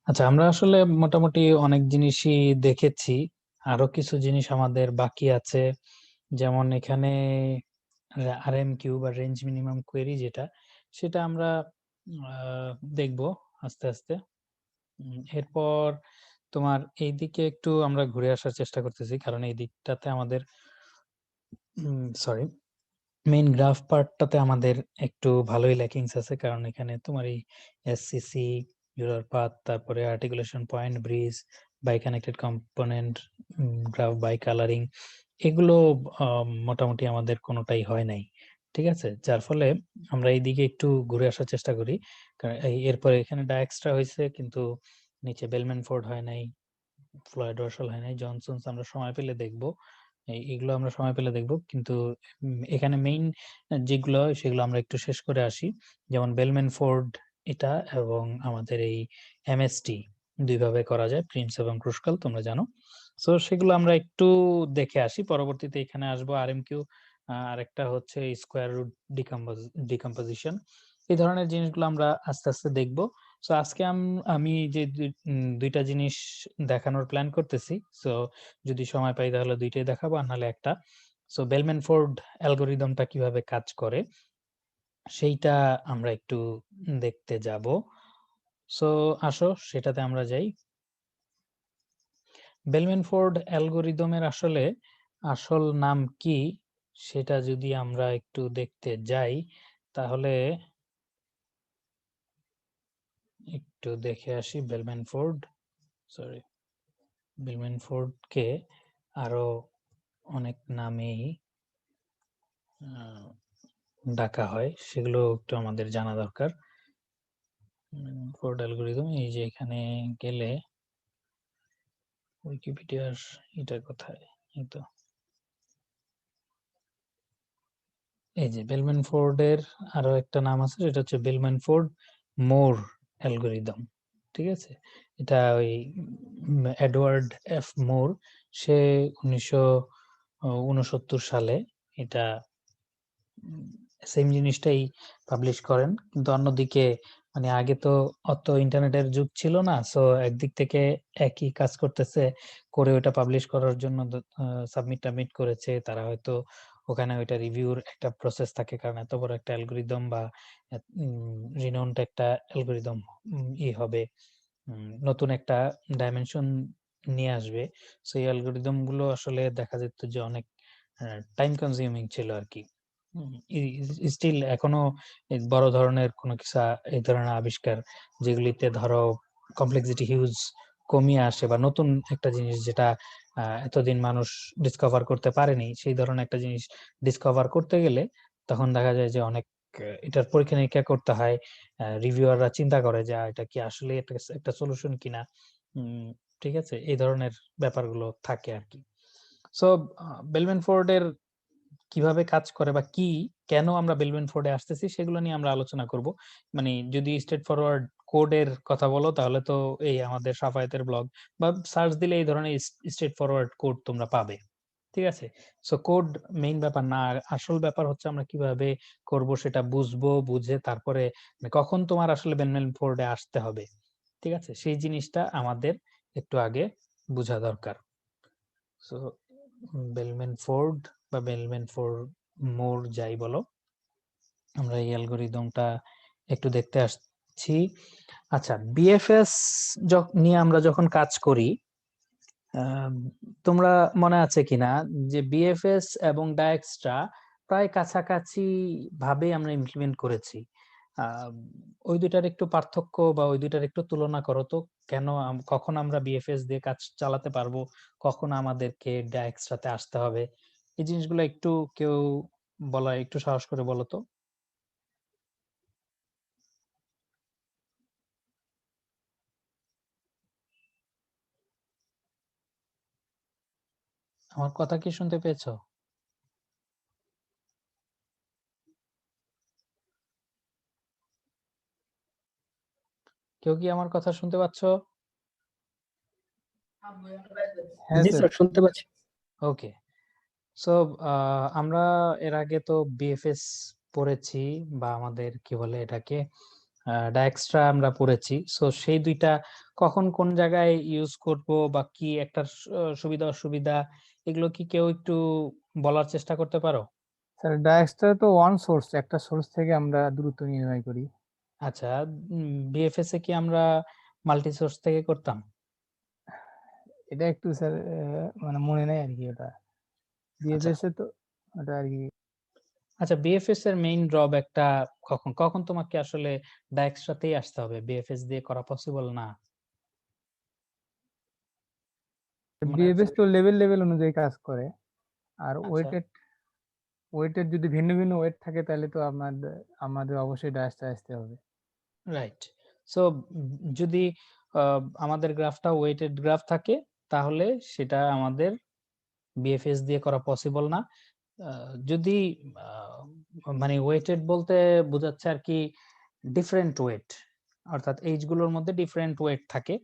আচ্ছা, আমরা আসলে মোটামুটি অনেক জিনিসই দেখেছি। আরো কিছু জিনিস আমাদের বাকি আছে, যেমন এখানে আরএমকিউ বা রেঞ্জ মিনিমাম কোয়েরি যেটা, সেটা আমরা দেখব আস্তে আস্তে। এরপর তোমার এই দিকে একটু আমরা ঘুরে আসার চেষ্টা করতেছি, কারণ এই দিকটাতে আমাদের সরি মেইন গ্রাফ পার্টটাতে আমাদের একটু ভালোই ল্যাকিংস আছে, কারণ এখানে তোমার এই এসসিসি, ইউলার পাথ, তারপরে articulation point, bridge, biconnected component, graph bicoloring, এগুলো মোটামুটি আমাদের কোনোটাই হয় নাই। ঠিক আছে, যার ফলে আমরা এইদিকে একটু ঘুরে আসার চেষ্টা করি। কারণ এরপরে এখানে ডায়াক্সট্রা হয়েছে, কিন্তু নিচে বেলম্যান ফোর্ড হয় নাই, ফ্লয়েড ওয়ার্শল হয় নাই, জনসন্স আমরা সময় পেলে দেখবো। এগুলো আমরা সময় পেলে দেখব, কিন্তু এখানে মেইন যেগুলো সেগুলো আমরা একটু শেষ করে আসি। যেমন বেলম্যান ফোর্ড এটা, এবং আমাদের এই এমএসটি দুইভাবে করা যায়, প্রিন্স এবং ক্রুশকাল, তোমরা জানো। সো সেগুলো আমরা একটু দেখে আসি, পরবর্তীতে এখানে আসবো আরএমকিউ, আরেকটা হচ্ছে স্কোয়ার রুট ডিকম্পোজিশন। এই ধরনের জিনিসগুলো আমরা আস্তে আস্তে দেখবো। সো আজকে আমি যে দুইটা জিনিস দেখানোর প্ল্যান করতেছি, সো যদি সময় পাই তাহলে দুইটাই দেখাবো, আর নাহলে একটা। সো বেলম্যান ফোর্ড অ্যালগোরিদমটা কিভাবে কাজ করে সেইটা আমরা একটু দেখতে যাব। সো আসো সেটাতে আমরা যাই। বেলম্যান ফোর্ড অ্যালগোরিদমের আসলে আসল নাম কি সেটা যদি আমরা একটু দেখতে যাই, তাহলে একটু দেখে আসি। বেলম্যান ফোর্ড, সরি, বেলম্যান ফোর্ডকে আরো অনেক নামেই ডাকা হয়, সেগুলো একটু আমাদের জানা দরকার। ফোর্ড অ্যালগোরিদম, এই যে এখানে গেলে উইকিপিডিয়ার এটা কোথায়, এই তো, এই যে বেলম্যান ফোর্ডের আরো একটা নাম আছে, যেটা হচ্ছে বেলম্যান ফোর্ড মোর অ্যালগোরিদম। ঠিক আছে, এটা ওই এডওয়ার্ড এফ মোর, সে 1969 সালে এটা সেম জিনিসটাই পাবলিশ করেন। কিন্তু অন্যদিকে মানে আগে তো অত ইন্টারনেটের যুগ ছিল না, সো একদিক থেকে একই কাজ করতেছে, করে ওটা পাবলিশ করার জন্য সাবমিট টাবমিট করেছে তারা, হয়তো ওখানে ওইটা রিভিউর একটা প্রসেস থাকে, কারণ এত বড় একটা অ্যালগোরিদম বা রিনাউন্ড একটা অ্যালগোরিদম হবে, নতুন একটা ডাইমেনশন নিয়ে আসবে। সেই অ্যালগোরিদম গুলো আসলে দেখা যেত যে অনেক টাইম কনজিউমিং ছিল আর কি। স্টিল এখনো এই বড় ধরনের কোনো কিছু এই ধরনের আবিষ্কার, যেগুলিতে ধরো কমপ্লেক্সিটি হিউজ কমিয়ে আসে, বা নতুন একটা জিনিস যেটা এতদিন মানুষ ডিসকভার করতে পারেনি, সেই ধরনের একটা জিনিস ডিসকভার করতে গেলে তখন দেখা যায় যে অনেক এটার পরীক্ষা নিরীক্ষা করতে হয়। রিভিউয়াররা চিন্তা করে যে এটা কি আসলে একটা সলিউশন কিনা। ঠিক আছে, এই ধরনের ব্যাপারগুলো থাকে আর কি। সো বেলম্যান ফোর্ডের কিভাবে কাজ করে বা কি, কেন আমরা বেলম্যান ফোর্ডে আসতেছি, সেগুলো নিয়ে আমরা আলোচনা করব। মানে যদি স্ট্রেট ফরওয়ার্ড কোডের কথা বলো, তাহলে তো এই আমাদের সাফায়েতের ব্লগ বা সার্চ দিলে এই ধরনের স্ট্রেট ফরওয়ার্ড কোড তোমরা পাবে। ঠিক আছে, সো কোড মেইন ব্যাপার না, আসল ব্যাপার হচ্ছে আমরা কিভাবে করব, সেটা বুঝবো, বুঝে তারপরে মানে কখন তোমার আসলে বেলম্যান ফোর্ডে আসতে হবে, ঠিক আছে, সেই জিনিসটা আমাদের একটু আগে বোঝা দরকার। সো বেলম্যান ফোর্ড বা বেলম্যান ফোর্ড মোর যাই বলো, আমরা এই অ্যালগোরিদমটা একটু দেখতে আসছি। আচ্ছা, বিএফএস নিয়ে আমরা যখন কাজ করি, তোমরা মনে আছে কিনা যে বিএফএস এবং ডায়াক্সট্রা প্রায় কাছাকাছি ভাবে আমরা ইমপ্লিমেন্ট করেছি। আহ, ওই দুইটার একটু পার্থক্য বা ওই দুইটার একটু তুলনা করো তো, কেন কখন আমরা বিএফএস দিয়ে কাজ চালাতে পারবো, কখন আমাদেরকে ডায়াক্সট্রাতে আসতে হবে, এই জিনিসগুলো একটু কেউ বলা, একটু সাহস করে বলো তো। আমার কথা কি শুনতে পেয়েছো? কেউ কি আমার কথা শুনতে পাচ্ছ? হ্যাঁ জি স্যার। স্যার, শুনতে পাচ্ছি। ওকে। সো আমরা এর আগে তো বিএফএস পড়েছি, বা আমাদের কি বলে এটাকে ডায়াক্সট্রা আমরা পড়েছি, সো সেই দুইটা কখন কোন জায়গায় ইউজ করব বা কি একটা সুবিধা অসুবিধা এগুলো কি কেউ একটু বলার চেষ্টা করতে পারো? স্যার ডায়াক্সটা তো ওয়ান সোর্স, একটা সোর্স থেকে আমরা দূরত্ব নির্ণয় করি। আচ্ছা, বিএফএস এ কি আমরা মাল্টি সোর্স থেকে করতাম? এটা একটু স্যার মানে মনে নেই আর কি। ওটা আচ্ছা বিএফএস এ তো ওটা আর কি। আচ্ছা, বিএফএস এর মেইন ড্রব্যাকটা কখন কখন তোমাকে আসলে ডায়াক্সট্রাতেই আসতে হবে, বিএফএস দিয়ে করা পসিবল না? মানে বিএফএস তো লেভেল লেভেল অনুযায়ী কাজ করে। আর আচ্ছা, ওয়েটের যদি ভিন্ন ভিন্ন ওয়েট থাকে তাহলে তো আমাদের আমাদের অবশ্যই ডায়াসটা আসতে হবে। রাইট। সো যদি আমাদের গ্রাফটা ওয়েটেড গ্রাফ থাকে তাহলে সেটা আমাদের বিএফএস দিয়ে করা পসিবল না। যদি মানে ওয়েটেড বলতে বোঝাচ্ছে আর কি ডিফারেন্ট ওয়েট, অর্থাৎ এইজ গুলোর মধ্যে ডিফারেন্ট ওয়েট থাকে,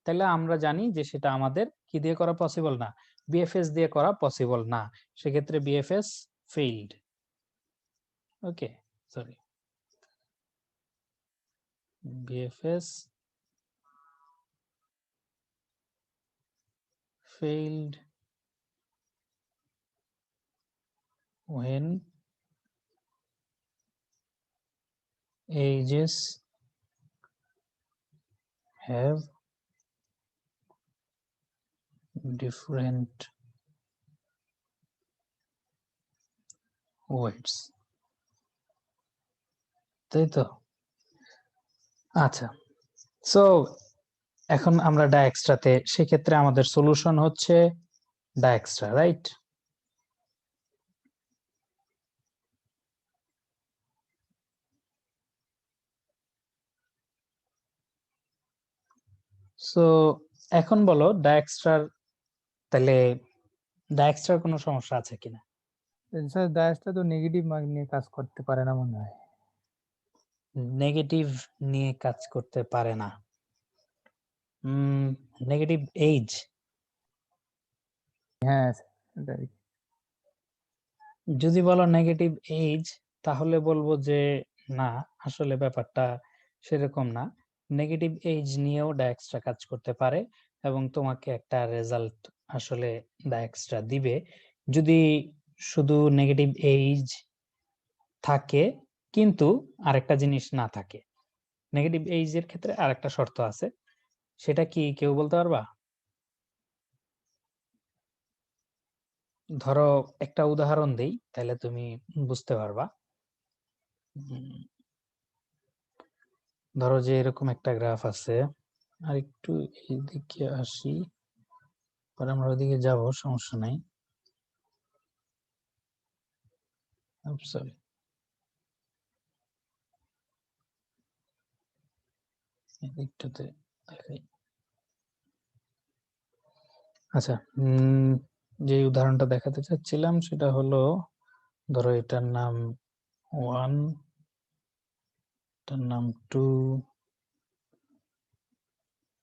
তাহলে আমরা জানি যে সেটা আমাদের কি দিয়ে করা পসিবল না, বিএফএস দিয়ে করা পসিবল না। সেক্ষেত্রে BFS failed. Okay, sorry, BFS failed when ages have different weights, তাই তো? আচ্ছা, সো এখন আমরা ডায়াক্সট্রাতে, সেক্ষেত্রে আমাদের সলিউশন হচ্ছে ডায়াক্সট্রা, রাইট? সো এখন বলো ডায়াক্সট্রার, তাহলে ডায়াক্সট্রার কোনো সমস্যা আছে কিনা? স্যার ডায়াসটা তো নেগেটিভ মার্ক নিয়ে কাজ করতে পারে না মনে হয়। নেগেটিভ নিয়ে কাজ করতে পারে না? Negative age? হ্যাঁ স্যার, এটা আর কি। যদি বলো নেগেটিভ এইজ তাহলে বলবো যে না, আসলে ব্যাপারটা সেরকম না। নেগেটিভ এইজ নিয়েও ডায়াক্সট্রা কাজ করতে পারে এবং তোমাকে একটা রেজাল্ট আসলে ডায়াক্সট্রা দিবে, যদি শুধু নেগেটিভ এইজ থাকে কিন্তু আরেকটা জিনিস না থাকে। নেগেটিভ এইজ এর ক্ষেত্রে আরেকটা শর্ত আছে, সেটা কি কেউ বলতে পারবা? ধরো একটা উদাহরণ দেই তাহলে তুমি বুঝতে পারবা। ধরো যে এরকম একটা গ্রাফ আছে, আর একটু এইদিকে আসি, পরে আমরা ওইদিকে যাব, সমস্যা নাই। সরি, এদিকটাতে দেখাই। আচ্ছা, যে উদাহরণটা দেখাতে চাচ্ছিলাম সেটা হলো, ধরো এটার নাম 1, এটার নাম 2,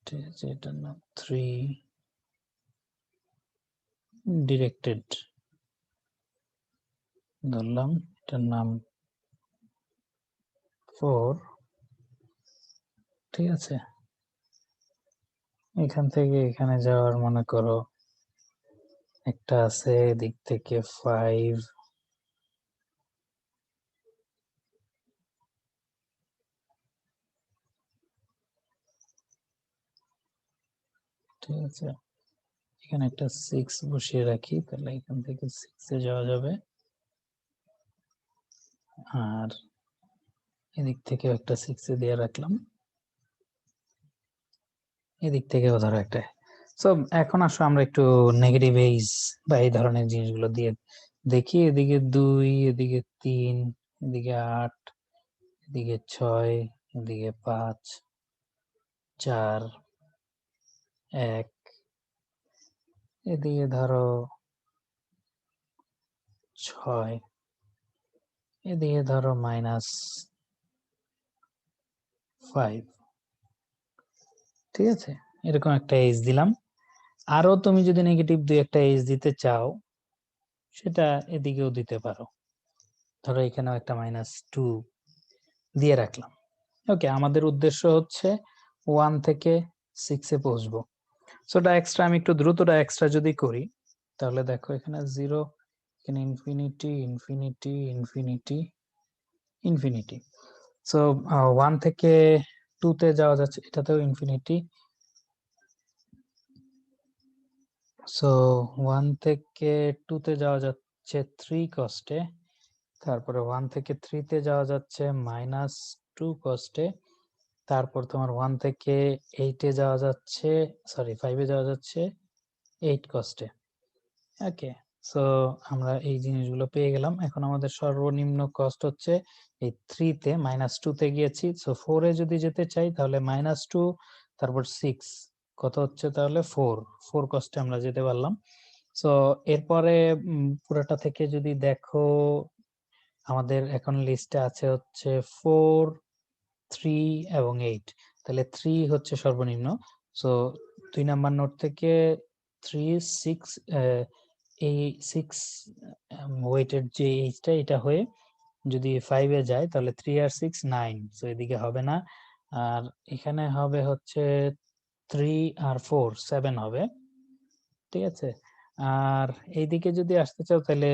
ঠিক আছে, এটার নাম 3, ডিরেক্টেড ধরলাম, এটার নাম 4, ঠিক আছে। এখান থেকে এখানে যাওয়ার মনে করো একটা আছে, এদিক থেকে 5, ঠিক আছে। এখানে একটা 6 বসিয়ে রাখি, তাহলে এখান থেকে 6 এ যাওয়া যাবে। আর এদিক থেকে একটা 6 এ দিয়ে রাখলাম, এদিক থেকেও ধরো একটা। সো এখন আসো আমরা একটু নেগেটিভ এইজ বা এই ধরনের জিনিসগুলো দিয়ে দেখি। এদিকে 2, এদিকে 3, এদিকে 8, এদিকে 6, এদিকে 5, 4, 1, এদিকে ধরো 6, এদিকে ধরো -5, ঠিক আছে। এরকম একটা এজ দিলাম। আরো তুমি যদি নেগেটিভ 2-একটা এজ দিতে চাও সেটা এদিকেও দিতে পারো, ধরো এখানেও একটা -2 দিয়ে রাখলাম। ওকে, আমাদের উদ্দেশ্য হচ্ছে 1 থেকে 6 এ পৌঁছবো। সো ডায়াক্সটা আমি একটু দ্রুত ডায়াক্সটা যদি করি, তাহলে দেখো এখানে 0, এখানে infinity, infinity, infinity, infinity. So 1 থেকে 2 তে যাওয়া যাচ্ছে, এটাতেও ইনফিনিটি। সো 1 থেকে 2 তে যাওয়া যাচ্ছে 3 কস্টে, তারপরে 1 থেকে 3 তে যাওয়া যাচ্ছে -2 কস্টে, তারপর তোমার 1 থেকে 8 এ যাওয়া যাচ্ছে, সরি 5 এ যাওয়া যাচ্ছে 8 কস্টে। ওকে, সো আমরা এই জিনিসগুলো পেয়ে গেলাম। এখন আমাদের সর্বনিম্ন কস্ট হচ্ছে এই 3 তে, -2 তে গিয়েছি। সো 4 এ যদি যেতে চাই তাহলে -2, তারপর 6, কত হচ্ছে তাহলে 4 কস্টে আমরা যেতে পারলাম। সো এরপরে পুরোটা থেকে যদি দেখো, আমাদের এখন লিস্টে আছে হচ্ছে 4, 3 এবং 8। তাহলে 3 হচ্ছে সর্বনিম্ন। সো 2 নাম্বার নোট থেকে 3, 6, এই 6 ওয়েটের যে এইচটা, এটা হয়ে যদি 5 এ যায় তাহলে 3 আর 6 9। সো এদিকে হবে না। আর এখানে হবে হচ্ছে 3 আর 4 7 হবে, ঠিক আছে। আর এইদিকে যদি আসতে চাও তাহলে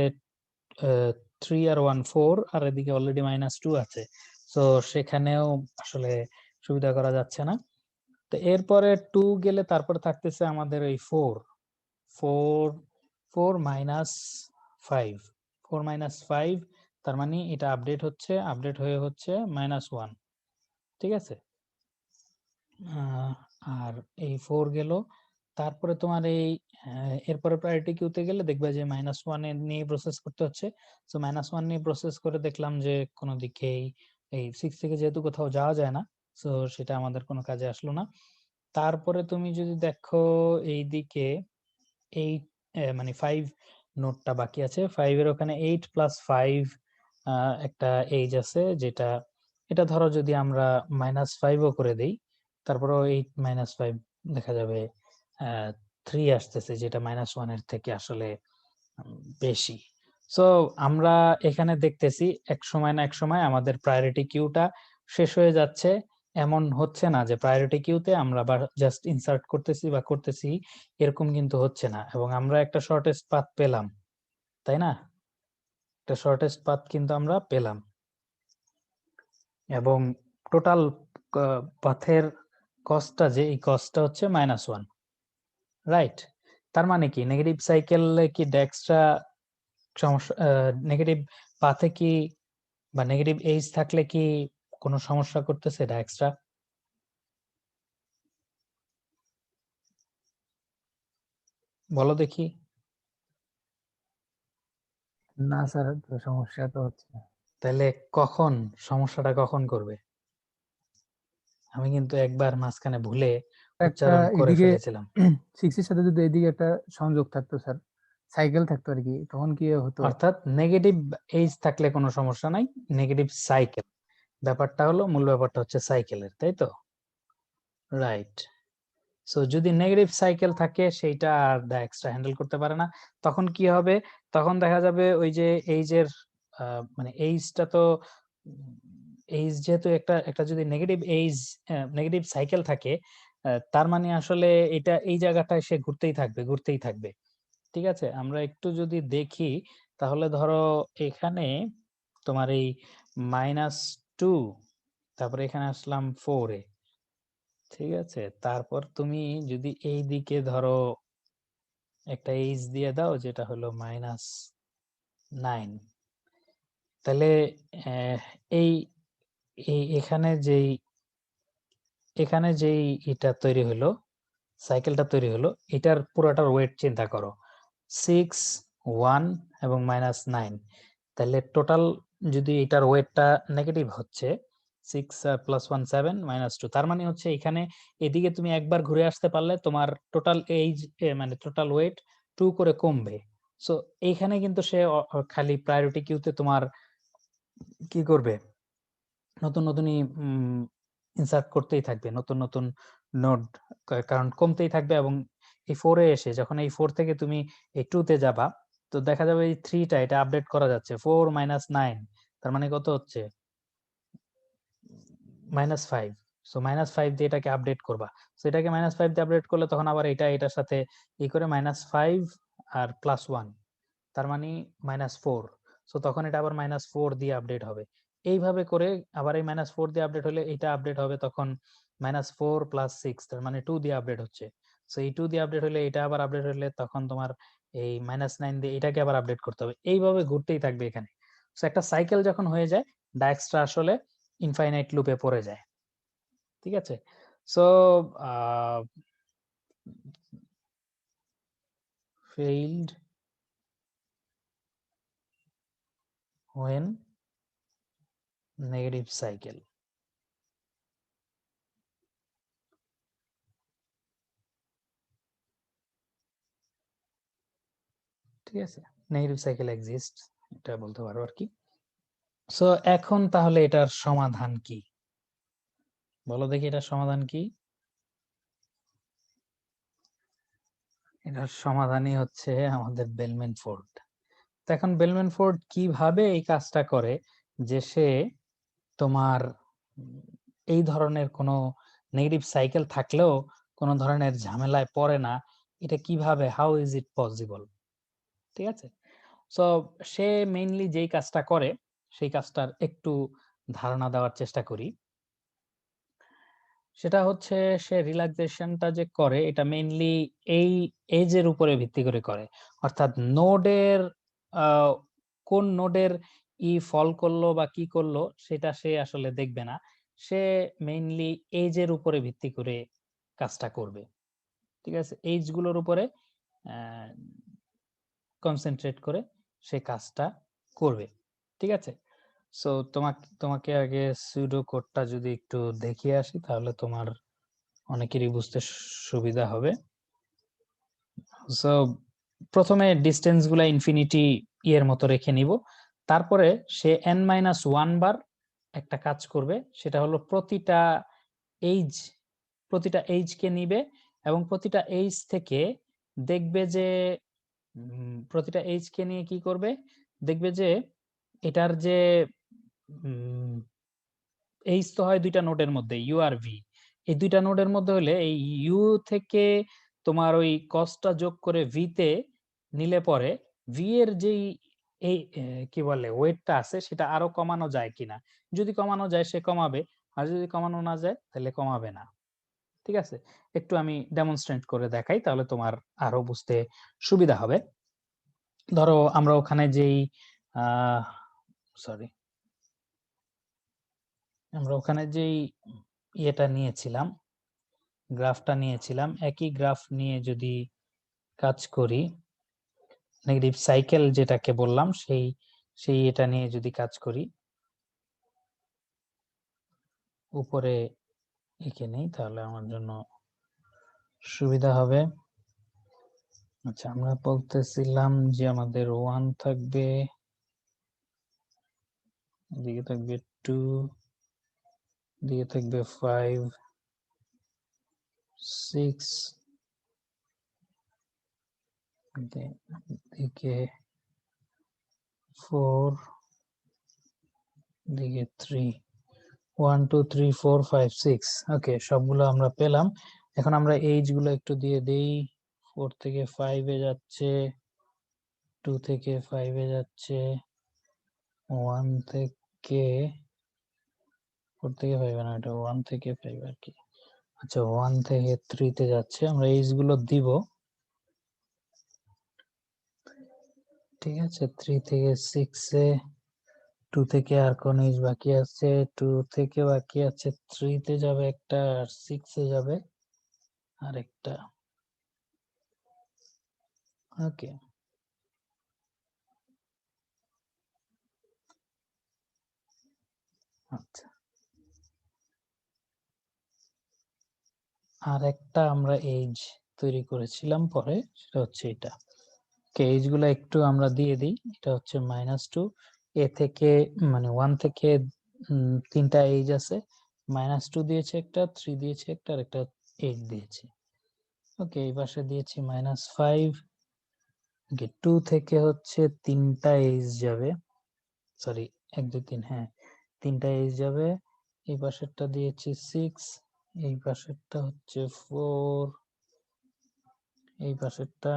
3 আর 1 4, আর এদিকে অলরেডি -2 আছে। সো সেখানেও আসলে সুবিধা করা যাচ্ছে না। তো এরপরে 2 গেলে তারপরে থাকতেছে আমাদের ওই 4 -5, 4 -5, তার মানে এটা আপডেট হয়ে হচ্ছে -1, ঠিক আছে। আর এই 4 গেল, তারপরে তোমার এই এরপরে প্রায়োরিটি কিউতে গেলে দেখবে যে -1 এ নিয়ে প্রসেস করতে হচ্ছে। সো -1 নিয়ে প্রসেস করে দেখলাম যে কোনো দিকেই এই 6 থেকে যেহেতু কোথাও যাওয়া যায় না, সো সেটা আমাদের কোনো কাজে আসলো না। তারপরে তুমি যদি দেখো এইদিকে 8, মানে 5 নোটটা বাকি আছে। 5 এর ওখানে 8 + 5 একটা এজ আছে, যেটা এটা ধরো যদি আমরা -5 ও করে দেই, তারপরেও 8 - 5 দেখা যাবে 3 আসতেছে, যেটা -1 এর থেকে আসলে বেশি। সো আমরা এখানে দেখতেছি একসময় না একসময় আমাদের প্রায়োরিটি কিউটা শেষ হয়ে যাচ্ছে। এমন হচ্ছে না যে প্রায়োরিটি কিউতে আমরা জাস্ট ইনসার্ট করতেছি বা করতেছি, এরকম কিন্তু হচ্ছে না। এবং আমরা একটা শর্টেস্ট পাথ পেলাম, তাই না? একটা শর্টেস্ট পাথ কিন্তু আমরা পেলাম, এবং টোটাল পাথের কস্টটা, যে এই কস্টটা হচ্ছে -1, রাইট? তার মানে কি নেগেটিভ সাইকেলে কি ডেক্সট্রা সমস্যা, নেগেটিভ পাথে কি বা নেগেটিভ এজ থাকলে কি কোনো সমস্যা করতেছে ডেক্সট্রা? বলো দেখি। না স্যার, সমস্যা তো হচ্ছে না। তাহলে সমস্যাটা কখন করবে? আমি কিন্তু একবার মাঝখানে ভুলে একটা উচ্চারণ করে এদিকে ফেলেছিলাম। 6 এর সাথে যদি এদিকে একটা সংযোগ থাকতো স্যার, সাইকেল থাকতো আর কি, তখন কি হতো? অর্থাৎ নেগেটিভ এজ থাকলে কোনো সমস্যা নাই, নেগেটিভ সাইকেল। মূল ব্যাপারটা হচ্ছে সাইকেলের, তাই তো? রাইট। সো যদি নেগেটিভ সাইকেল থাকে, সেইটা আর এক্সট্রা হ্যান্ডেল করতে পারে না। তখন কি হবে? তখন দেখা যাবে ওই যে এইজের মানে এইজটা তো, এইজ যেহেতু একটা একটা যদি নেগেটিভ সাইকেল থাকে, তার মানে আসলে এটা এই জায়গাটায় সে ঘুরতেই থাকবে। ঠিক আছে, আমরা একটু যদি দেখি, তাহলে ধরো এখানে তোমার এই -2, তারপরে এখানে আসলাম 4 এ, ঠিক আছে। তারপর তুমি যদি এই দিকে ধরো একটা এইচ দিয়ে দাও, যেটা হলো -9, তাহলে আহ, এই এই এখানে যেই এটা তৈরি হলো, সাইকেলটা তৈরি হলো, এটার পুরোটার ওয়েট চিন্তা করো, 6, 1 এবং -9। তাহলে টোটাল যদি এটার ওয়েটটা নেগেটিভ হচ্ছে, 6 + 1 7 -2, তার মানে হচ্ছে এখানে এদিকে তুমি একবার ঘুরে আসতে পারলে তোমার টোটাল এইজ, মানে টোটাল ওয়েট 2 করে কমবে। সো এইখানে কিন্তু সে খালি প্রায়োরিটি কিউতে তোমার কি করবে, নতুন নতুনই ইনসার্ট করতেই থাকবে, নতুন নতুন নোড, কারণ কমতেই থাকবে। এবং এই 4 এ এসে যখন এই 4 থেকে তুমি এই 2 তে যাবা, তো দেখা যাবে এই 3টা এটা আপডেট করা যাচ্ছে, 4 - 9, তার মানে কত হচ্ছে -5, সো -5 দিয়ে এটাকে আপডেট করবা। সো এটাকে -5 দিয়ে আপডেট করলে তখন আবার এটার সাথে করে -5 আর +1, তার মানে -4, সো তখন এটা আবার -4 দিয়ে আপডেট হবে। এইভাবে করে আবার এই -4 দিয়ে আপডেট হলে এটা আপডেট হবে তখন -4 + 6, তার মানে 2 দিয়ে আপডেট হচ্ছে। সো এই 2 দিয়ে আপডেট হলে এটা আবার আপডেট হলে তখন তোমার এই -9 দিয়ে এটাকে আবার আপডেট করতে হবে। এইভাবে ঘুরতেই থাকবে এখানে। সো একটা সাইকেল যখন হয়ে যায়, ডায়াক্সটা আসলে ইনফাইনাইট লুপে পড়ে যায়। ঠিক আছে? So failed when negative cycle. ঠিক আছে? নেগেটিভ সাইকেল এক্সিস্ট, এটা বলতে পারো আর কি। সো এখন তাহলে এটার সমাধান কি? বলো দেখি এটার সমাধান কি? এটার সমাধানই হচ্ছে আমাদের বেলম্যান ফোর্ড। তো এখন বেলম্যান ফোর্ড কিভাবে এই কাজটা করে যে সে তোমার এই ধরনের কোনো নেগেটিভ সাইকেল থাকলেও কোনো ধরনের ঝামেলায় পড়ে না, এটা কিভাবে, হাউ ইজ ইট পসিবল? ঠিক আছে? সো সে মেইনলি যেই কাজটা করে সেই কাজটার একটু ধারণা দেওয়ার চেষ্টা করি। সেটা হচ্ছে সে রিল্যাক্সেশনটা যে করে এটা মেইনলি এই এজের উপরে ভিত্তি করে। অর্থাৎ নোডের কোন নোডের ফল করলো বা কি করলো সেটা সে আসলে দেখবে না। সে মেইনলি এজের উপরে ভিত্তি করে কাজটা করবে। ঠিক আছে? এজ গুলোর উপরে কনসেনট্রেট করে সে কাজটা করবে। ঠিক আছে? সো তোমাকে আগে সুডো কোডটা যদি একটু দেখিয়ে আসি তাহলে তোমার অনেকেরই বুঝতে সুবিধা হবে। সো প্রথমে ডিসটেন্স গুলা ইনফিনিটি এর মতো রেখে নিব। তারপরে সে n-1 বার একটা কাজ করবে, সেটা হলো প্রতিটা এইজ কে নিবে এবং প্রতিটা এইজ থেকে দেখবে যে প্রতিটা এইজ কে নিয়ে কি করবে, দেখবে যে এটার যে এইজ তো হয় দুইটা নোডের মধ্যে ইউ আর ভি, এই দুইটা নোডের মধ্যে হলে এই ইউ থেকে তোমার ওই কসটা যোগ করে ভি তে নিলে পরে ভি এর যেই এই কি বলে ওয়েটটা আছে সেটা আরো কমানো যায় কিনা, যদি কমানো যায় সে কমাবে, আর যদি কমানো না যায় তাহলে কমাবে না। ঠিক আছে? একটু আমি ডেমনস্ট্রেট করে দেখাই তাহলে তোমার আরো বুঝতে সুবিধা হবে। ধরো আমরা ওখানে যেই সরি আমরা ওখানে যেই ইয়েটা নিয়েছিলাম, গ্রাফটা নিয়েছিলাম, একই গ্রাফ নিয়ে যদি কাজ করি, নেগেটিভ সাইকেল যেটাকে বললাম সেই এটা নিয়ে যদি কাজ করি, উপরে এঁকে নেই তাহলে আমার জন্য সুবিধা হবে। আচ্ছা, আমরা বলতেছিলাম যে আমাদের 1 থাকবে, এদিকে থাকবে 2, এদিকে থাকবে 5, 6, এদিকে 4, এদিকে 3, 1 2 3 4 5 6। ওকে, সবগুলো আমরা পেলাম। এখন আমরা এইজ গুলো একটু দিয়ে দেই। 4 থেকে 5 এ যাচ্ছে, 2 থেকে 5 এ যাচ্ছে, 1 থেকে 4 থেকে 5 না, এটা 1 থেকে 5 আর কি। আচ্ছা, 1 থেকে 3 তে যাচ্ছে, আমরা এইজ গুলো দিব। ঠিক আছে, 3 থেকে 6 এ, 2 থেকে আর কোন এইজ বাকি আছে, 2 থেকে বাকি আছে, 3 তে যাবে একটা আর 6 এ যাবে আরেকটা। ওকে, আচ্ছা, আর একটা আমরা এইজ তৈরি করেছিলাম পরে, সেটা হচ্ছে এটা। এইজ গুলো একটু আমরা দিয়ে দিই। এটা হচ্ছে -2, এ থেকে মানে 1 থেকে 3টা এইজ আছে, -2 দিয়েছে একটা, 3 দিয়েছে একটা, আর একটা 8 দিয়েছে। ওকে, এই পাশে দিয়েছি -5। 2 থেকে হচ্ছে 3টা এইজ যাবে, সরি 1 2 3, হ্যাঁ 3টা এইজ যাবে, এই পাশেরটা দিয়েছি 6, এই পাশেরটা হচ্ছে 4, এই পাশেরটা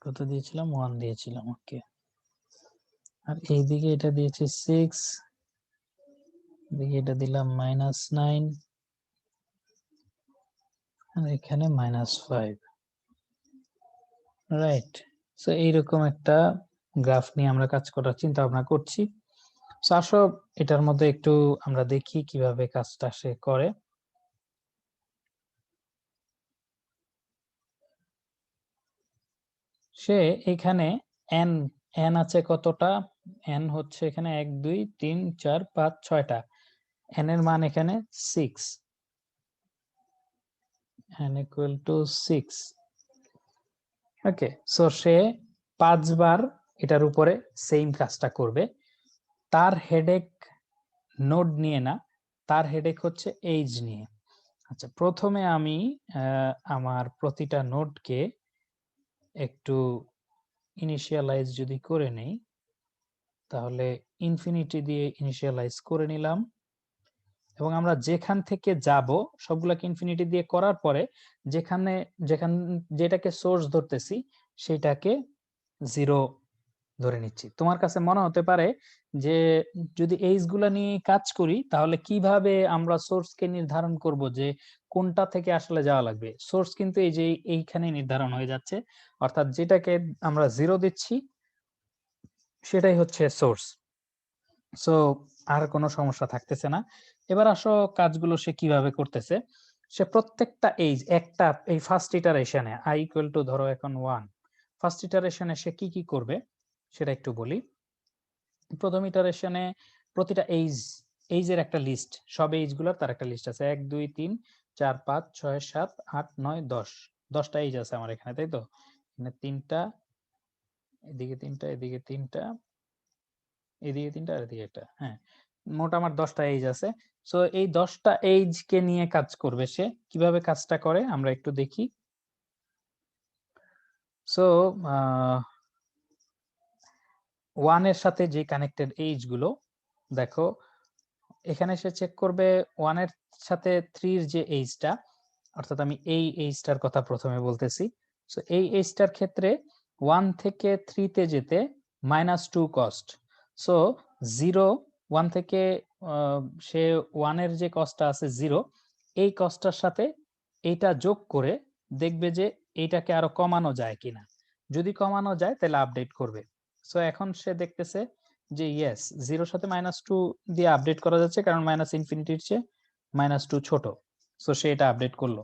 কত দিয়েছিলাম, 1 দিয়েছিলাম। ওকে, আর এইদিকে এটা দিয়েছি 6, এদিকে এটা দিলাম -9, আর এখানে -5, রাইট। সো এইরকম একটা গ্রাফ নিয়ে আমরা কাজ করার চিন্তা ভাবনা করছি। সো আসো এটার মধ্যে একটু আমরা দেখি কিভাবে কাজটা সে করে। সে এখানে n n আছে কতটা, n হচ্ছে এখানে 1 2 3 4 5 6টা, n এর মান এখানে 6, n equal to 6। Okay, so সে 5 বার এটার উপরে সেম কাজটা করবে। তার হেডেক নোড নিয়ে না, তার হেডেক হচ্ছে এজ নিয়ে। আচ্ছা, প্রথমে আমি আমার প্রতিটা নোডকে একটু ইনিশিয়ালাইজ যদি করে নেই, তাহলে ইনফিনিটি দিয়ে ইনিশিয়ালাইজ করে নিলাম, এবং আমরা যেখান থেকে যাব সবগুলোকে ইনফিনিটি দিয়ে করার পরে যেটাকে সোর্স ধরতেছি সেটাকে 0 ধরে নিচ্ছি। তোমার কাছে মনে হতে পারে যে যদি এইজ গুলা নিয়ে কাজ করি তাহলে কিভাবে আমরা সোর্সকে নির্ধারণ করব যে কোনটা থেকে আসলে যাওয়া লাগবে। সোর্স কিন্তু এই যে এইখানে নির্ধারণ হয়ে যাচ্ছে, অর্থাৎ যেটাকে আমরা 0 দিচ্ছি সেটাই হচ্ছে সোর্স। সো আর কোনো সমস্যা থাকতেছে না। এবার আসো কাজগুলো সে কিভাবে করতেছে। সে প্রত্যেকটা এইজ একটা এই ফার্স্ট ইটারেশনে i ইকুয়াল টু ধরো এখন 1, ফার্স্ট ইটারেশনে সে কি কি করবে সেটা একটু বলি। প্রথম ইটারেশনে প্রতিটা এইজের একটা লিস্ট, সব এইজগুলোর তার একটা লিস্ট আছে, 1 2 3 4 5 6 7 8 9 10, 10টা এইজ আছে আমার এখানে, তাই তো? এখানে 3টা, এদিকে 3টা, এদিকে 3টা, এদিকে 3টা, আর এদিকে একটা। হ্যাঁ, মোট আমার 10টা এইজ আছে। সো এই 10টা এইজ কে নিয়ে কাজ করবে সে। কিভাবে কাজটা করে আমরা একটু দেখি। সো 1 এর সাথে যে কানেক্টেড এইজ গুলো দেখো, এখানে সে চেক করবে 1 এর সাথে 3 এর যে এইজটা, অর্থাৎ আমি এই এইজটার কথা প্রথমে বলতেছি। সো এই এইজটার ক্ষেত্রে 1 থেকে 3 তে যেতে -2 কস্ট। সো 0 1 থেকে সে 1 এর যে কস্টটা আছে 0, এই কস্টটার সাথে এইটা যোগ করে দেখবে যে এইটাকে আরো কমানো যায় কিনা। যদি কমানো যায় তাহলে আপডেট করবে। সো এখন সে দেখতেছে যে ইয়েস, 0 সাথে -2 দিয়ে আপডেট করা যাচ্ছে, কারণ মাইনাস ইনফিনিটির চেয়ে -2 ছোট। সো সে এটা আপডেট করলো।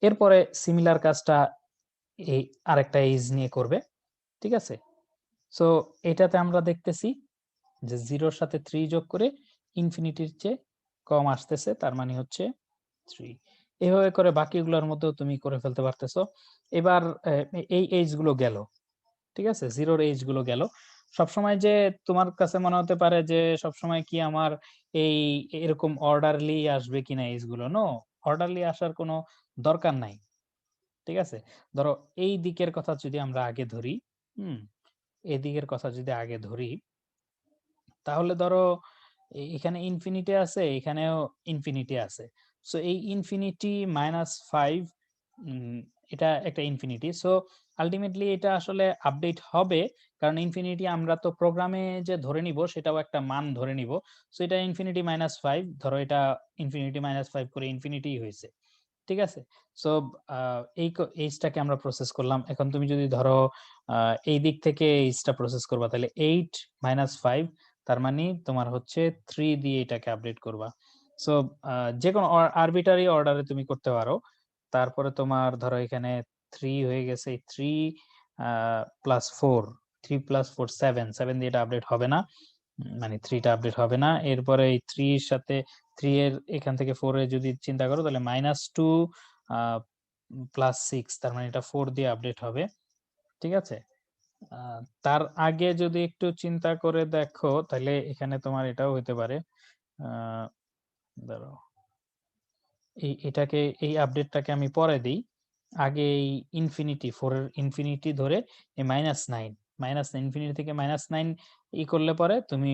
এরপরে সিমিলার কাজটা এই আরেকটা এইজ নিয়ে করবে, ঠিক আছে? সো এটাতে আমরা দেখতেছি যে 0 সাথে 3 যোগ করে ইনফিনিটির চেয়ে কম আসতেছে, তার মানে হচ্ছে 3। এভাবে করে বাকিগুলোর মধ্যেও তুমি করে ফেলতে পারতেছো। এবার এই এইজ গুলো গেল, ঠিক আছে? 0 এইজ গুলো গেল। সবসময় যে তোমার কাছে মনে হতে পারে যে সবসময় কি আমার এই এরকম অর্ডারলি আসবে কিনা এইজ গুলো, নো, অর্ডারলি আসার কোনো দরকার নাই, ঠিক আছে? ধরো এই দিকের কথা যদি আমরা আগে ধরি, এই দিকের কথা যদি আগে ধরি, তাহলে ধরো এখানে ইনফিনিটি আছে, এখানেও ইনফিনিটি আছে। সো এই ইনফিনিটি -5, এটা একটা ইনফিনিটি। সো আলটিমেটলি এটা আসলে আপডেট হবে, কারণ ইনফিনিটি আমরা তো প্রোগ্রামে যে ধরে নিব সেটাও একটা মান ধরে নিব। সো এটা ইনফিনিটি -5, ধরো এটা ইনফিনিটি -5 করে ইনফিনিটি হয়েছে, ঠিক আছে? সো এই এইজটাকে আমরা প্রসেস করলাম। এখন তুমি যদি ধরো এই দিক থেকে এইজটা প্রসেস করবা, তাহলে 8 - 5, তার মানে তোমার হচ্ছে 3 দিয়ে এটাকে আপডেট করবা। সো যে কোনো আরবিটারি অর্ডারে তুমি করতে পারো। তারপরে তোমার ধরো এখানে 3 হয়ে গেছে, 3 প্লাস 4, 3 প্লাস 4 7, 7 দিয়ে এটা আপডেট হবে না, মানে 3 টা আপডেট হবে না। এরপরে এই 3 এর সাথে 3 এর এখান থেকে 4 এ যদি চিন্তা করো তাহলে -2 প্লাস 6, তার মানে এটা 4 দিয়ে আপডেট হবে, ঠিক আছে? তার আগে যদি একটু চিন্তা করে দেখো তাহলে এখানে তোমার এটাও হইতে পারে। দাঁড়াও, এটাকে এই আপডেটটাকে আমি পরে দিই। আগে এই ইনফিনিটি 4 এর ইনফিনিটি ধরে এই -9 ইনফিনিটি থেকে -9 করলে পরে তুমি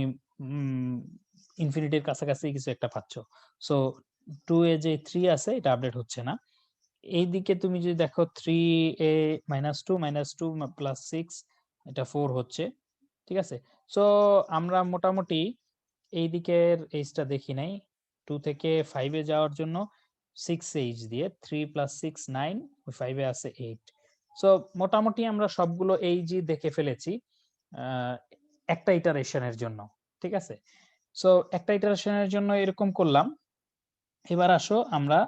ইনফিনিটির কাছাকাছি কিছু একটা পাচ্ছ। সো 2 এ যে 3 আছে এটা আপডেট হচ্ছে না। এইদিকে তুমি যদি দেখো 3a -2 -2 + 6 এটা 4 হচ্ছে। ঠিক আছে? সো আমরা মোটামুটি এই দিকের এইজটা দেখি নাই। 2 থেকে 5 এ যাওয়ার জন্য 6 এইজ দিয়ে 3 + 6 9 ওই 5 এ আছে 8। সো মোটামুটি আমরা সবগুলো এইজই দেখে ফেলেছি আ একটা ইটারেশনের জন্য। ঠিক আছে? সো একটা ইটারেশনের জন্য এরকম করলাম। এবার আসো আমরা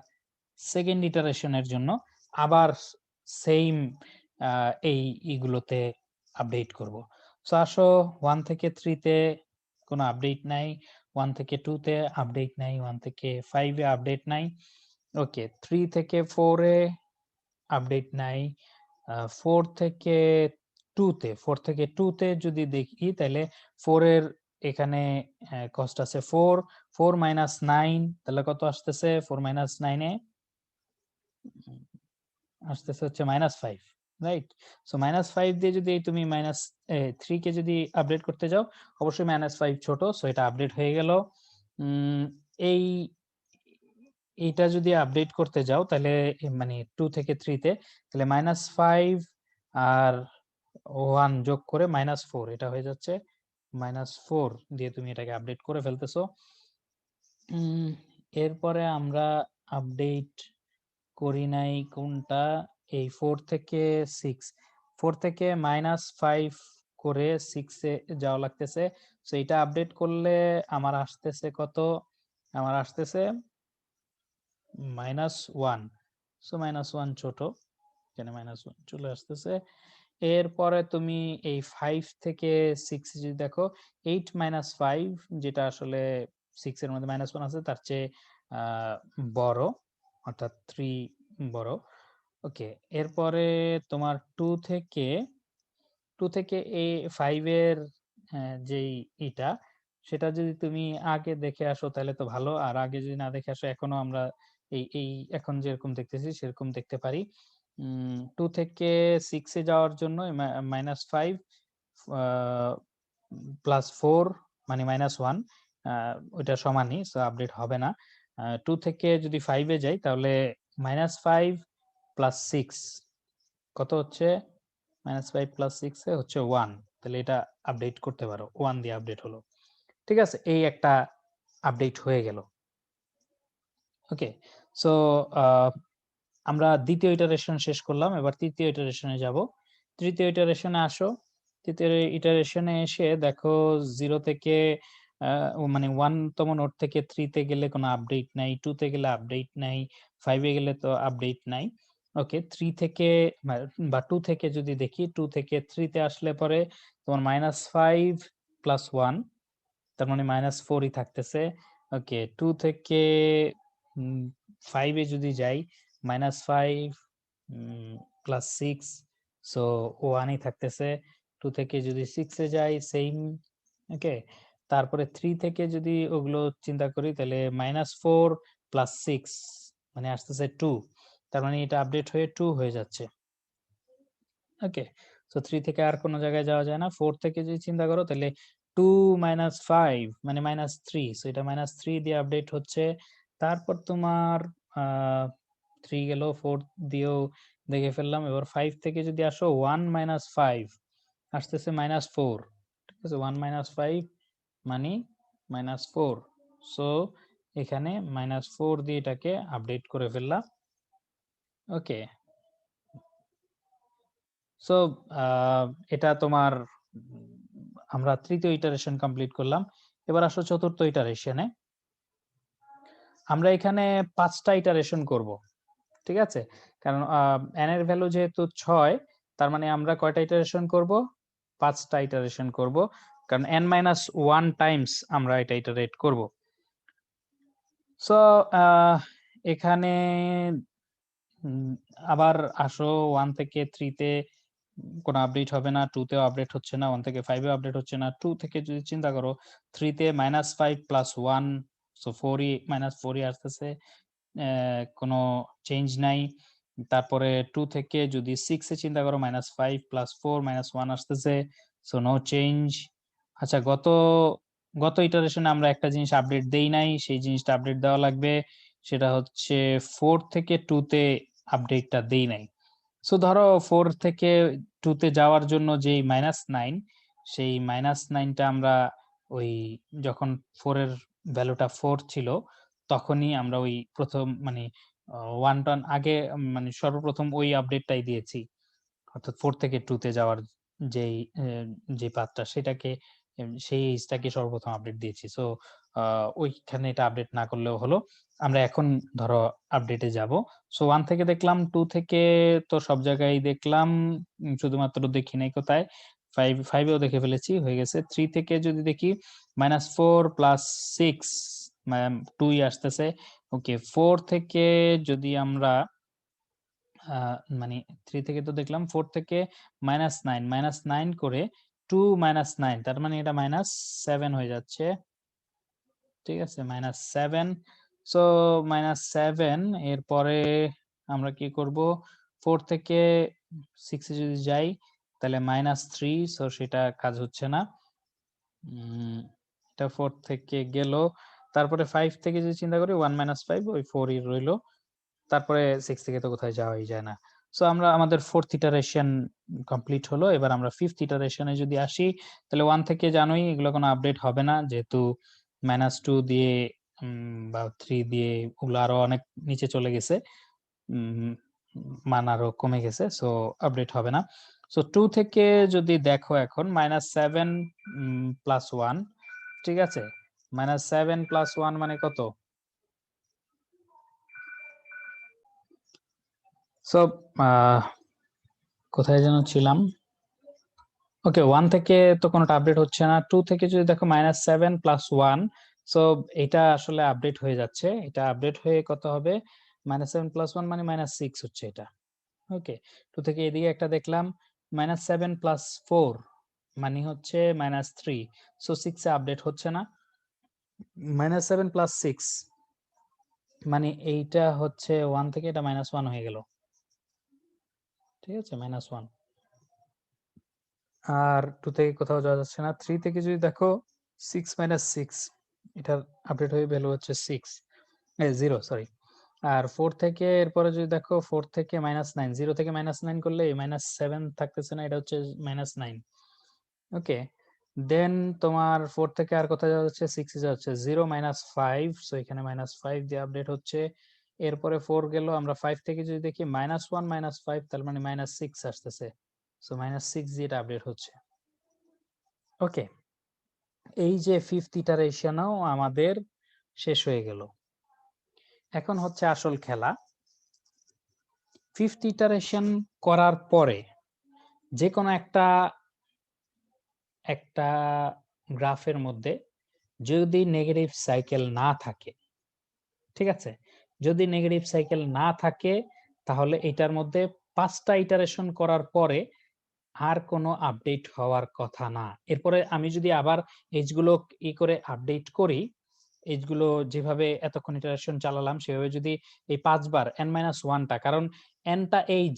সেকেন্ড ইটারেশনের জন্য আবার সেইম আ এই ইগুলোতে আপডেট করব। সো আসো 1 থেকে 3 তে কোনো আপডেট নাই। 1 থেকে 2 তে আপডেট নাই। 1 থেকে 5 এ আপডেট নাই। ওকে 3 থেকে 4 এ আপডেট নাই। 4 থেকে 2 তে যদি দেখি তাইলে 4 এর এখানে কস্ট আছে 4, 4 - 9 তাহলে কত আসতেছে? 4 - 9 এ আসতেছে হচ্ছে -5, রাইট? সো -5 দিয়ে যদি তুমি -3 কে যদি আপডেট করতে যাও, অবশ্যই -5 ছোট। সো এটা আপডেট হয়ে গেল। উম এই এইটা যদি আপডেট করতে যাও তাহলে মানে 2 থেকে 3 তে তাহলে -5 আর 1 যোগ করে -4 এটা হয়ে যাচ্ছে -4 দিয়ে তুমি এটাকে আপডেট করে ফেলতেছো। উম এরপরে আমরা আপডেট করি নাই কোনটা? এই 4 থেকে 6 4 থেকে -5 করে 6 এ যাওয়া লাগতেছে। সো এটা আপডেট করলে আমার আসতেছে কত? আমার আসতেছে -1 সো -1 ছোট। এখানে -1 চলে আসতেছে। এরপরে তুমি এই 5 থেকে 6 যদি দেখো 8 - 5 যেটা আসলে 6 এর মধ্যে -1 আছে তার চেয়ে আ বড় অর্থাৎ 3 বড়। ওকে এরপরে তোমার 2 থেকে 5 এর যেই ইটা সেটা যদি তুমি আগে দেখে আসো তাহলে তো ভালো। আর আগে যদি না দেখে আসো এখনো আমরা এই এখন যেরকম দেখতেছি সেরকম দেখতে পারি। 2 থেকে 6 এ যাওয়ার জন্য -5 আ +4 মানে -1 আ ওইটা সমানই। সো আপডেট হবে না। 2 থেকে যদি 5 এ যাই তাহলে -5 + 6 কত হচ্ছে? -5 + 6 এ হচ্ছে 1 তাহলে এটা আপডেট করতে পারো। 1 দিয়ে আপডেট হলো। ঠিক আছে? এই একটা আপডেট হয়ে গেল। ওকে। সো আ আমরা ২য় ইটারেশন শেষ করলাম। এবার ৩য় ইটারেশনে যাব। ৩য় ইটারেশনে আসো। ৩য় ইটারেশনে এসে দেখো 0 থেকে আ মানে 1 তম নোড থেকে 3 তে গেলে কোনো আপডেট নাই, 2 তে গেলে আপডেট নাই, 5 এ গেলে তো আপডেট নাই। ওকে 3 থেকে বা 2 থেকে যদি দেখি 2 থেকে 3 তে আসলে পরে তোমার -5 + 1 তার মানে -4 ই থাকতেছে। ওকে 2 থেকে 5 এ যদি যাই -5 +6 সো 1 ই থাকতেছে। 2 থেকে যদি 6 এ যাই সেইম ওকে। তারপরে 3 থেকে যদি ওগুলো চিন্তা করি তাহলে -4 + 6 মানে আসতেছে 2 তার মানে এটা আপডেট হয়ে 2 হয়ে যাচ্ছে। ওকে। সো 3 থেকে আর কোন জায়গায় যাওয়া যায় না। 4 থেকে যদি চিন্তা করো তাহলে 2 - 5 মানে -3 সো এটা -3 দিয়ে আপডেট হচ্ছে। তারপর তোমার আ 3 গেল 4 দিয়েও দেখে ফেললাম। এবার 5 থেকে যদি আসো 1 - 5 আসতেছে -4 ঠিক আছে? 1 - 5 মানে -4 সো এখানে -4 দিয়ে এটাকে আপডেট করে ফেললাম। ওকে। সো আ এটা তোমার আমরা ৩য় ইটারেশন কমপ্লিট করলাম। এবার আসো ৪র্থ ইটারেশনে। আমরা এখানে ৫ টা ইটারেশন করব। ঠিক আছে? কারণ n এর ভ্যালু যেহেতু ৬ তার মানে আমরা কয়টা ইটারেশন করব? ৫ টা ইটারেশন করব। কারণ n-1 টাইমস আমরা এটা ইটারেট করব। সো আ এখানে উম আবার আসো 1 থেকে 3 তে কোনো আপডেট হবে না। 2 তেও আপডেট হচ্ছে না। 1 থেকে 5 এও আপডেট হচ্ছে না। 2 থেকে যদি চিন্তা করো 3 তে -5 + 1 সো 4 ই আসতেছে। কোনো চেঞ্জ নাই। তারপরে 2 থেকে যদি 6 এ চিন্তা করো -5 + 4 -1 আসতেছে। So no change. আচ্ছা গত গত ইটারেশনে আমরা একটা জিনিস আপডেট দেই নাই, সেই জিনিসটা আপডেট দেওয়া লাগবে। সেটা হচ্ছে 4 থেকে 2 তে আপডেটটা দেই নাই। সো ধরো 4 থেকে 2 তে যাওয়ার জন্য যেই -9, সেই -9 টা আমরা ওই যখন 4 এর ভ্যালুটা 4 ছিল, তখনই আমরা ওই ১ম মানে 1 টান আগে মানে সর্বপ্রথম ওই আপডেটটাই দিয়েছি। অর্থাৎ 4 থেকে 2 তে যাওয়ার যেই যে পাথটা সেটাকে সেই এজটাকে সর্বপ্রথম আপডেট দিয়েছি। সো ওইখানে এটা আপডেট না করলেও হলো। আমরা এখন ধরো আপডেটে যাবো। সো 1 থেকে দেখলাম, 2 থেকে তো সব জায়গায় দেখলাম। শুধুমাত্র দেখি নাই কোথায়? 5 এও দেখে ফেলেছি, হয়ে গেছে। 3 থেকে যদি দেখি -4 + 6 2 ই আসতেছে। ওকে, 4 থেকে যদি আমরা মানে 3 থেকে তো দেখলাম, 4 থেকে -9 করে 2 - 9 তার মানে এটা -7 হয়ে যাচ্ছে। ঠিক আছে? -7। সো -7 এরপরে আমরা কি করব? 4 থেকে 6 এ যদি যাই তাহলে -3, সো সেটা কাজ হচ্ছে না। এটা 4 থেকে গেল। তারপরে 5 থেকে যদি চিন্তা করি 1 - 5 ওই 4 ই রইলো। তারপরে 6 থেকে তো কোথাও যাওয়াই যায় না। সো আমরা আমাদের 4th ইটারেশন কমপ্লিট হলো। এবার আমরা 5th ইটারেশন এ যদি আসি, তাহলে 1 থেকে জানোই এগুলো কোনো আপডেট হবে না। যেহেতু -2 দিয়ে বা 3 দিয়ে ওগুলো আরো অনেক নিচে চলে গেছে। উম মান আরো কমে গেছে। সো আপডেট হবে না। সো 2 থেকে যদি দেখো এখন -7 + 1, ঠিক আছে? -7 + 1 মানে কত? সো কোথায় যেন ছিলাম? ওকে, 1 থেকে তো কোনটা আপডেট হচ্ছে না। 2 থেকে যদি দেখো -7 + 1, সো এটা আসলে আপডেট হয়ে যাচ্ছে। এটা আপডেট হয়ে কত হবে? -7 + 1 মানে -6 হচ্ছে এটা। ওকে। 2 থেকে এদিকে একটা দেখলাম -7 + 4 মানে হচ্ছে -3, সো 6 এ আপডেট হচ্ছে না। -7 + 6 মানে এইটা হচ্ছে 1 থেকে এটা -1 হয়ে গেল। ঠিক আছে? -1। আর 2 থেকে কোথাও যাওয়া যাচ্ছে না। 3 থেকে যদি দেখো 6 - 6, এটার আপডেট হয়ে ভ্যালু হচ্ছে 6, 0 সরি। আর 4 থেকে এরপরে যদি দেখো 4 থেকে -9, 0 থেকে -9 করলে -7 থাকতেছে না, এটা হচ্ছে -9। ওকে। দেন তোমার 4 থেকে আর কোথায় যাওয়া যাচ্ছে? 6 এ যাওয়া যাচ্ছে। 0 - 5, সো এখানে -5 দিয়ে আপডেট হচ্ছে। এরপরে 4 গেল। আমরা 5 থেকে যদি দেখি -1 - 5 তার মানে -6 আসতেছে। সো -6 দিয়ে এটা আপডেট হচ্ছে। ওকে। এই যে 5th ইটারেশনও আমাদের শেষ হয়ে গেল। এখন হচ্ছে আসল খেলা। 5th ইটারেশন করার পরে যেকোনো একটা গ্রাফের মধ্যে যদি নেগেটিভ সাইকেল না থাকে, ঠিক আছে? যদি নেগেটিভ সাইকেল না থাকে, তাহলে এটার মধ্যে 5 টা ইটারেশন করার পরে আর কোনো আপডেট হওয়ার কথা না। এরপরে আমি যদি আবার এজগুলো করে আপডেট করি, এজগুলো যেভাবে এতক্ষণ ইটারেশন চালালাম সেভাবে যদি এই ৫ বার n-1 টা, কারণ n টা এজ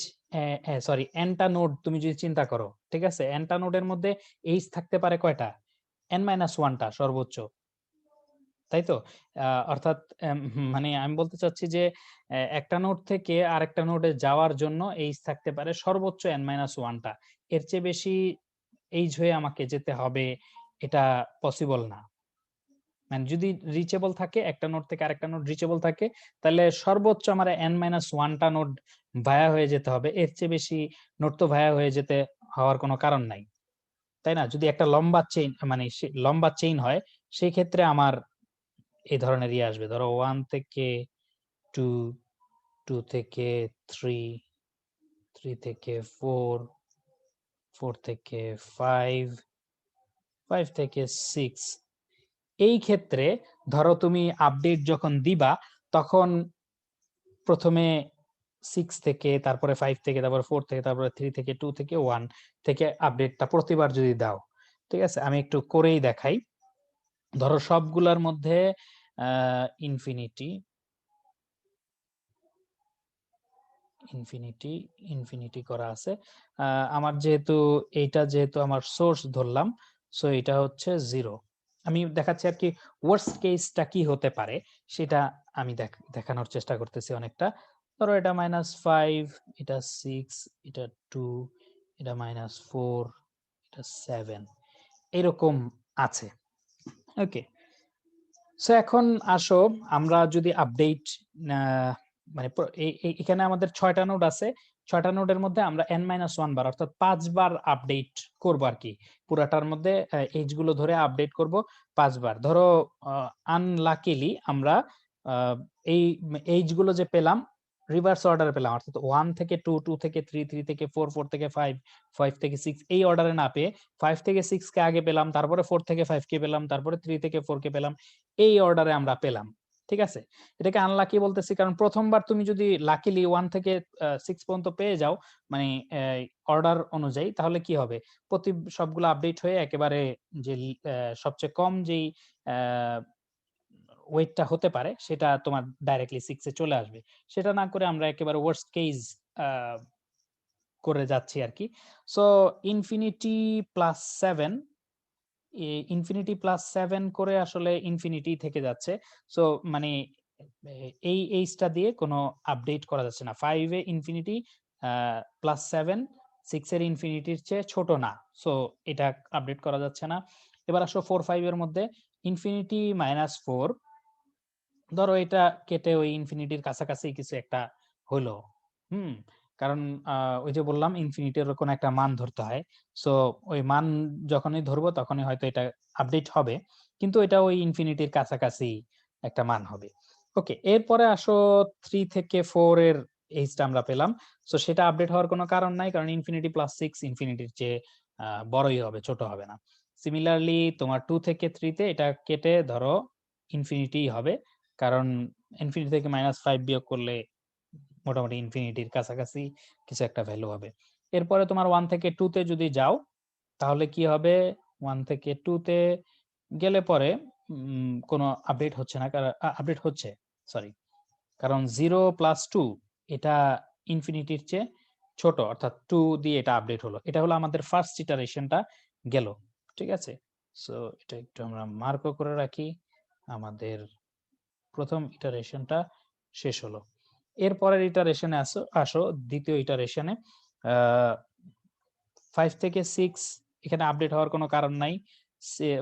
সরি n টা নোড তুমি যদি চিন্তা করো, ঠিক আছে? n টা নোডের মধ্যে এজ থাকতে পারে কয়টা? n-1 টা সর্বোচ্চ। তাই তো? অর্থাৎ মানে আমি বলতে চাচ্ছি যে একটা নোড থেকে আরেকটা নোডে যাওয়ার জন্য এইজ থাকতে পারে সর্বোচ্চ n-1 টা। এর চেয়ে বেশি এইজ হয়ে আমাকে যেতে হবে, এটা পসিবল না। মানে যদি রিচেবল থাকে, একটা নোড থেকে আরেকটা নোড রিচেবল থাকে, তাহলে সর্বোচ্চ আমার n-1 টা নোড ভায়া হয়ে যেতে হবে। এর চেয়ে বেশি নোড তো ভায়া হয়ে যেতে হওয়ার কোনো কারণ নাই। তাই না? যদি একটা লম্বা চেইন মানে লম্বা চেইন হয়, সেই ক্ষেত্রে আমার এই ধরনের আসবে। ধরো 1 থেকে 2, 2 থেকে 3, 3 থেকে 4, 4 থেকে 5, 5 থেকে 6। এই ক্ষেত্রে ধরো তুমি আপডেট যখন দিবা, তখন ১ম এ 6 থেকে, তারপরে 5 থেকে, তারপরে 4 থেকে, তারপরে 3 থেকে, 2 থেকে, 1 থেকে আপডেটটা প্রতিবার যদি দাও, ঠিক আছে? আমি একটু করেই দেখাই। ধরো সবগুলার মধ্যে আ ইনফিনিটি, ইনফিনিটি, ইনফিনিটি করা আছে। আমার যেহেতু এইটা যেহেতু আমার সোর্স ধরলাম, সো এটা হচ্ছে 0। আমি দেখাচ্ছি আর কি ওয়ার্স্ট কেসটা কি হতে পারে সেটা আমি দেখানোর চেষ্টা করতেছি অনেকটা। ধরো এটা -5, এটা 6, এটা 2, এটা -4, এটা 7 এরকম আছে। ওকে। সো এখন আসো আমরা যদি আপডেট মানে এখানে আমাদের ৬টা নোড আছে। ৬টা নোডের মধ্যে আমরা n-1 বার অর্থাৎ ৫ বার আপডেট করব আরকি। পুরাটার মধ্যে এজ গুলো ধরে আপডেট করব ৫ বার। ধরো আনলাকিলি আমরা আ এই এজ গুলো যে পেলাম রিভার্স অর্ডারে পেলাম। অর্থাৎ 1 থেকে 2, 2 থেকে 3, 3 থেকে 4, 4 থেকে 5, 5 থেকে 6 এই অর্ডারে না পেয়ে 5 থেকে 6 কে আগে পেলাম, তারপরে 4 থেকে 5 কে পেলাম, তারপরে 3 থেকে 4 কে পেলাম। এই অর্ডারে আমরা পেলাম। ঠিক আছে? এটাকে আনলাকি বলতেছি কারণ ১ম বার তুমি যদি লাকিলি 1 থেকে 6 পর্যন্ত পেয়ে যাও মানে অর্ডার অনুযায়ী তাহলে কি হবে? সবগুলো আপডেট হয়ে একেবারে যে সবচেয়ে কম যেই অ্যা ওয়েটটা হতে পারে সেটা তোমার ডাইরেক্টলি 6 এ চলে আসবে। সেটা না করে আমরা একেবারে ওয়ার্স্ট কেস আ করে যাচ্ছি আরকি। So infinity plus 7 infinity plus 7 করে আসলে ইনফিনিটি থেকে যাচ্ছে। সো মানে এই এইজটা দিয়ে কোনো আপডেট করা যাচ্ছে না। 5 এ ইনফিনিটি আ প্লাস 7 6 এর ইনফিনিটির চেয়ে ছোট না। সো এটা আপডেট করা যাচ্ছে না। এবার আসো 4, 5 এর মধ্যে ইনফিনিটি মাইনাস 4 ধরো এটা কেটে ওই ইনফিনিটির কাছাকাছি কিছু একটা হলো। হুম? কারণ আ ওই যে বললাম ইনফিনিটির কোনো একটা মান ধরতে হয়। সো ওই মান যখনই ধরবো তখনই হয়তো এটা আপডেট হবে। কিন্তু এটা ওই ইনফিনিটির কাছাকাছি একটা মান হবে। ওকে, এরপরে আসো 3 থেকে 4 এর এইজটা আমরা পেলাম। সো সেটা আপডেট হওয়ার কোনো কারণ নাই। কারণ ইনফিনিটি প্লাস 6 ইনফিনিটির চেয়ে বড়ই হবে, ছোট হবে না। সিমিলারলি তোমার 2 থেকে 3 তে এটা কেটে ধরো ইনফিনিটিই হবে। কারণ ইনফিনিটি থেকে -5 বিয়োগ করলে মোটামুটি ইনফিনিটির কাছাকাছি কিছু একটা ভ্যালু হবে। এরপরে তোমার 1 থেকে 2 তে যদি যাও, তাহলে কি হবে? 1 থেকে 2 তে গেলে পরে কোনো আপডেট হচ্ছে না। আপডেট হচ্ছে, সরি। কারণ 0 প্লাস 2 এটা ইনফিনিটির চেয়ে ছোট। অর্থাৎ 2 দিয়ে এটা আপডেট হলো। এটা হলো আমাদের ফার্স্ট ইটারেশনটা গেল। ঠিক আছে? সো এটা একটু আমরা মার্কও করে রাখি। আমাদের ১ম ইটারেশনটা শেষ হলো। এরপরের ইটারেশনে আসো ২য় ইটারেশনে। আ 5 থেকে 6 এখানে আপডেট হওয়ার কোনো কারণ নাই।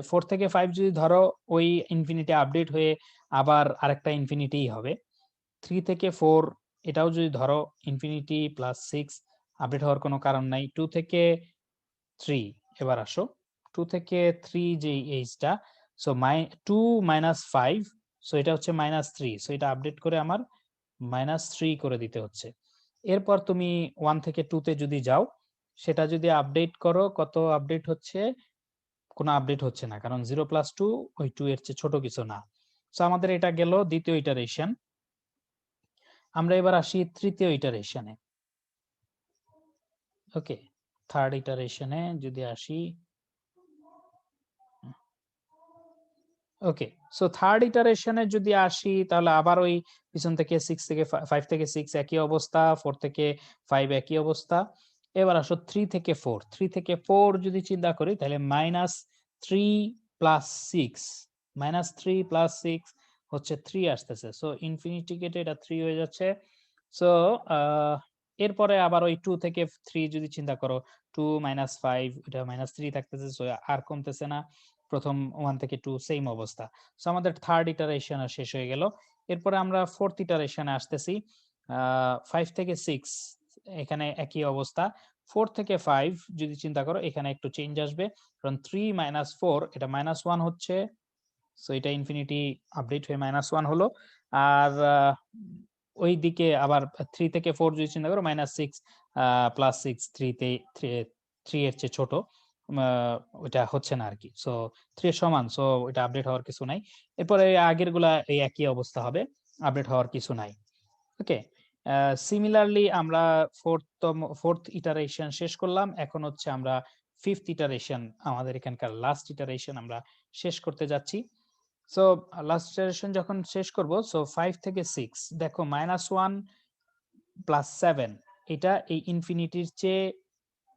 4 থেকে 5 যদি ধরো ওই ইনফিনিটি আপডেট হয়ে আবার আরেকটা ইনফিনিটিই হবে। 3 থেকে 4 এটাও যদি ধরো ইনফিনিটি প্লাস 6 আপডেট হওয়ার কোনো কারণ নাই। 2 থেকে 3 এবার আসো। 2 থেকে 3 যেই এইজটা সো 2 মাইনাস 5 সো এটা হচ্ছে -3 সো এটা আপডেট করে আমার -3 করে দিতে হচ্ছে। এরপর তুমি 1 থেকে 2 তে যদি যাও, সেটা যদি আপডেট করো, কত আপডেট হচ্ছে? কোনো আপডেট হচ্ছে না। কারণ 0 প্লাস 2 ওই 2 এর চেয়ে ছোট কিছু না। সো আমাদের এটা গেল ২য় ইটারেশন। আমরা এবার আসি ৩য় ইটারেশনে। ওকে? 3rd ইটারেশনে যদি আসি ওকে। সো 3rd ইটারেশনে যদি আসি তাহলে আবার ওই পিছন থেকে 6 থেকে 5 থেকে 6 একই অবস্থা, 4 থেকে 5 একই অবস্থা। এবার আসো 3 থেকে 4। 3 থেকে 4 যদি চিন্তা করি তাহলে -3 প্লাস 6 -3 প্লাস 6 হচ্ছে 3 আসতেছে। সো ইনফিনিটি কেটে এটা 3 হয়ে যাচ্ছে। সো আ এরপরে আবার ওই 2 থেকে 3 যদি চিন্তা করো 2 -5 এটা -3 থাকতেছে। সো আর কমতেছে না। ১ম 1 থেকে 2 সেইম অবস্থা। সো আমাদের 3rd ইটারেশন শেষ হয়ে গেল। এরপরে আমরা 4th ইটারেশনে আসতেছি। আ 5 থেকে 6 এখানে একই অবস্থা। 4 থেকে 5 যদি চিন্তা করো এখানে একটু চেঞ্জ আসবে। কারণ 3 4 এটা -1 হচ্ছে। সো এটা ইনফিনিটি আপডেট হয়ে -1 হলো। আর ওইদিকে আবার 3 থেকে 4 যদি চিন্তা করো -6 প্লাস 6 3 তে 3 এর চেয়ে ছোট। আ ওইটা হচ্ছে না আরকি। সো 3 এর সমান। সো ওইটা আপডেট হওয়ার কিছু নাই। এরপরে আগেরগুলা এই একই অবস্থা হবে। আপডেট হওয়ার কিছু নাই। ওকে? সিমিলারলি আমরা 4th ইটারেশন শেষ করলাম। এখন হচ্ছে আমরা 5th ইটারেশন আমাদের এখানকার লাস্ট ইটারেশন আমরা শেষ করতে যাচ্ছি। সো লাস্ট ইটারেশন যখন শেষ করব সো 5 থেকে 6 দেখো -1 প্লাস 7 এটা এই ইনফিনিটির চেয়ে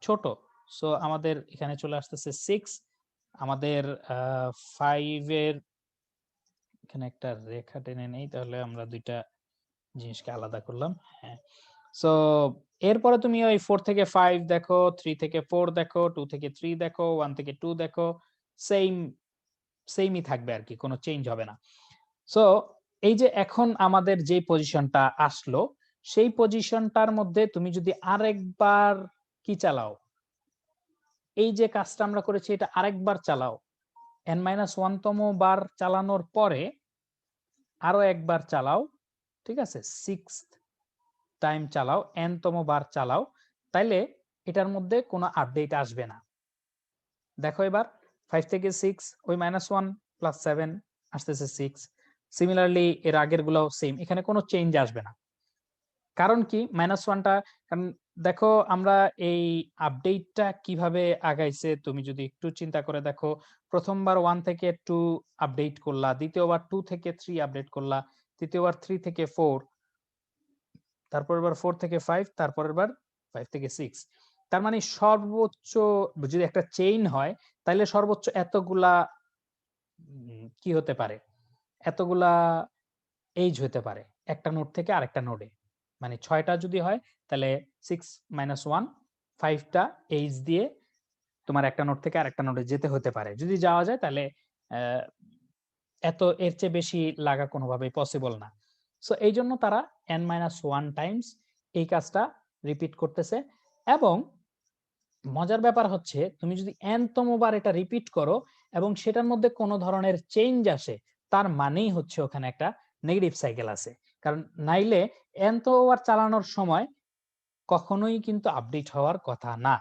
ছোট। সো আমাদের এখানে চলে আসতেছে 6 আমাদের 5 এর এখানে একটা রেখা টেনে নেই, তাহলে আমরা দুইটা জিনিসকে আলাদা করলাম। হ্যাঁ, সো এরপরে তুমি ওই 4 থেকে 5 দেখো, 3 থেকে 4 দেখো, 2 থেকে 3 দেখো, 1 থেকে 2 দেখো, সেম সেমই থাকবে আর কি, কোনো চেঞ্জ হবে না। সো এই যে এখন আমাদের যে পজিশনটা আসলো, সেই পজিশনটার মধ্যে তুমি যদি আরেকবার কি চালাও, এই যে কাজটা আমরা করেছি এটা আরেকবার চালাও, n-1 তম বার চালানোর পরে আরো একবার চালাও, ঠিক আছে, 6th টাইম চালাও, n তম বার চালাও, তাইলে এটার মধ্যে কোনো আপডেট আসবে না। দেখো এবার 5 থেকে 6 ওই -1 প্লাস 7 আসতেছে 6, সিমিলারলি এর আগের গুলাও সেম, এখানে কোনো চেঞ্জ আসবে না। কারণ কি -1টা, কারণ দেখো আমরা এই আপডেটটা কিভাবে আগাইছে তুমি যদি একটু চিন্তা করে দেখো, প্রথমবার 1 থেকে 2 আপডেট করলা, দ্বিতীয়বার 2 থেকে 3 আপডেট করলা, তৃতীয়বার 3 থেকে 4, তারপরের বার 4 থেকে 5, তারপরের বার 5 থেকে 6। তার মানে সর্বোচ্চ যদি একটা চেইন হয় তাহলে সর্বোচ্চ এতগুলা কি হতে পারে, এতগুলা এইজ হতে পারে একটা নোড থেকে আরেকটা নোডে। মানে 6টা যদি হয় তাহলে 6 - 1 5টা এইজ দিয়ে তোমার একটা নোড থেকে আরেকটা নোডে যেতে হতে পারে। যদি যাওয়া যায় তাহলে আহ, এত এর চেয়ে বেশি লাগা কোনোভাবেই পসিবল না। সো এই জন্য তারা n-1 টাইমস এই কাজটা রিপিট করতেছে। এবং মজার ব্যাপার হচ্ছে তুমি যদি n তম বার এটা রিপিট করো এবং সেটার মধ্যে কোনো ধরনের চেঞ্জ আসে, তার মানেই হচ্ছে ওখানে একটা নেগেটিভ সাইকেল আছে। কারণ নাইলে n তম বার চালানোর সময় কখনোই কিন্তু আপডেট হওয়ার কথা না।